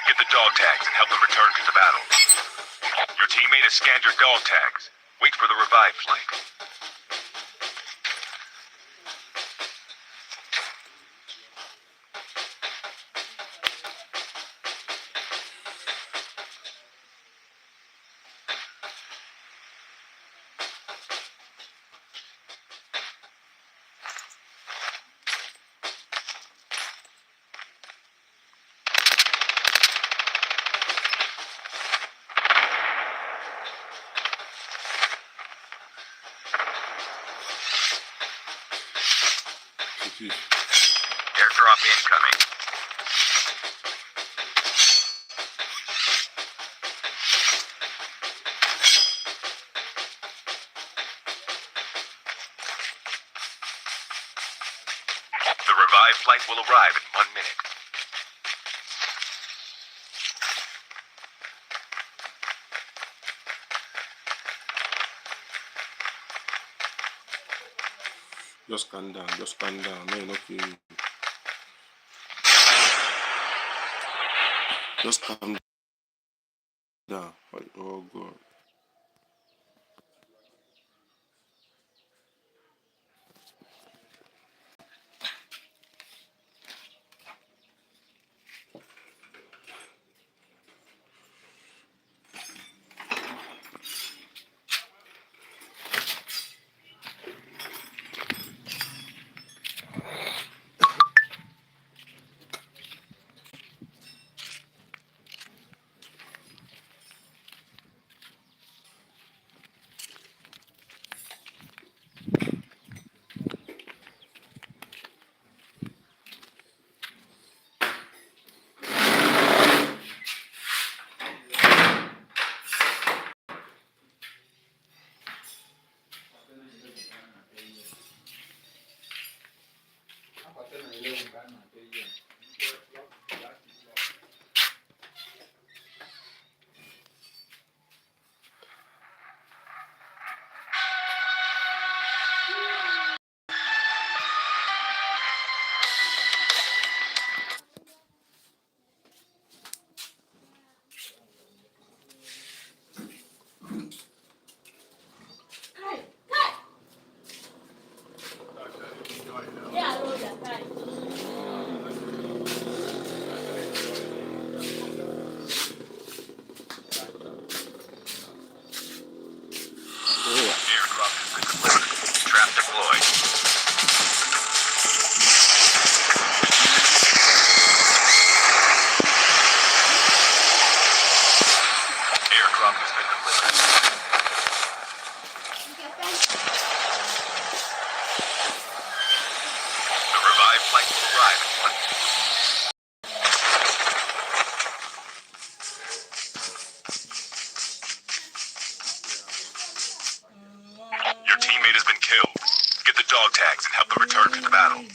Get the dog tags and help them return to the battle. Your teammate has scanned your dog tags. Wait for the revive flight. Airdrop incoming. The revive flight will arrive in 1 minute. Just calm down, just calm down. No, not you. Just calm down. Oh God. Airdrop has been delivered. Trap deployed. Airdrop has been delivered. The revive flight will arrive in 1 minute. Your teammate has been killed. Get the dog tags and help them return to the battle.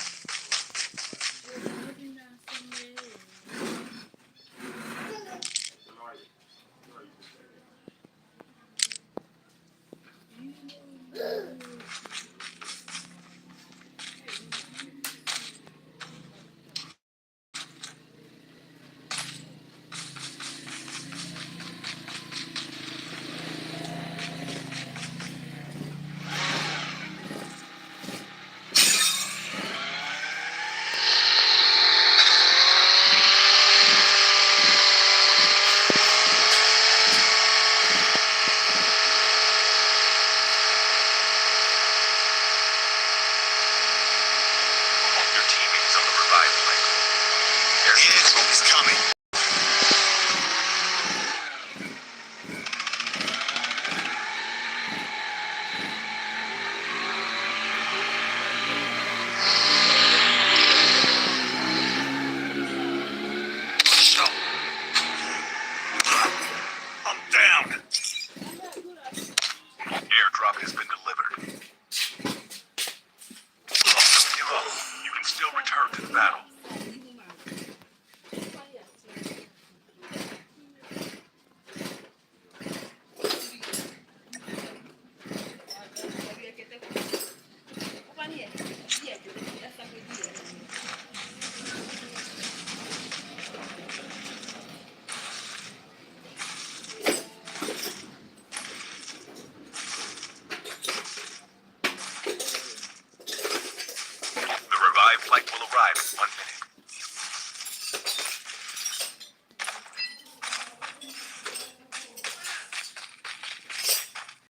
Your teammate is on the revive flight. The airdrop is coming.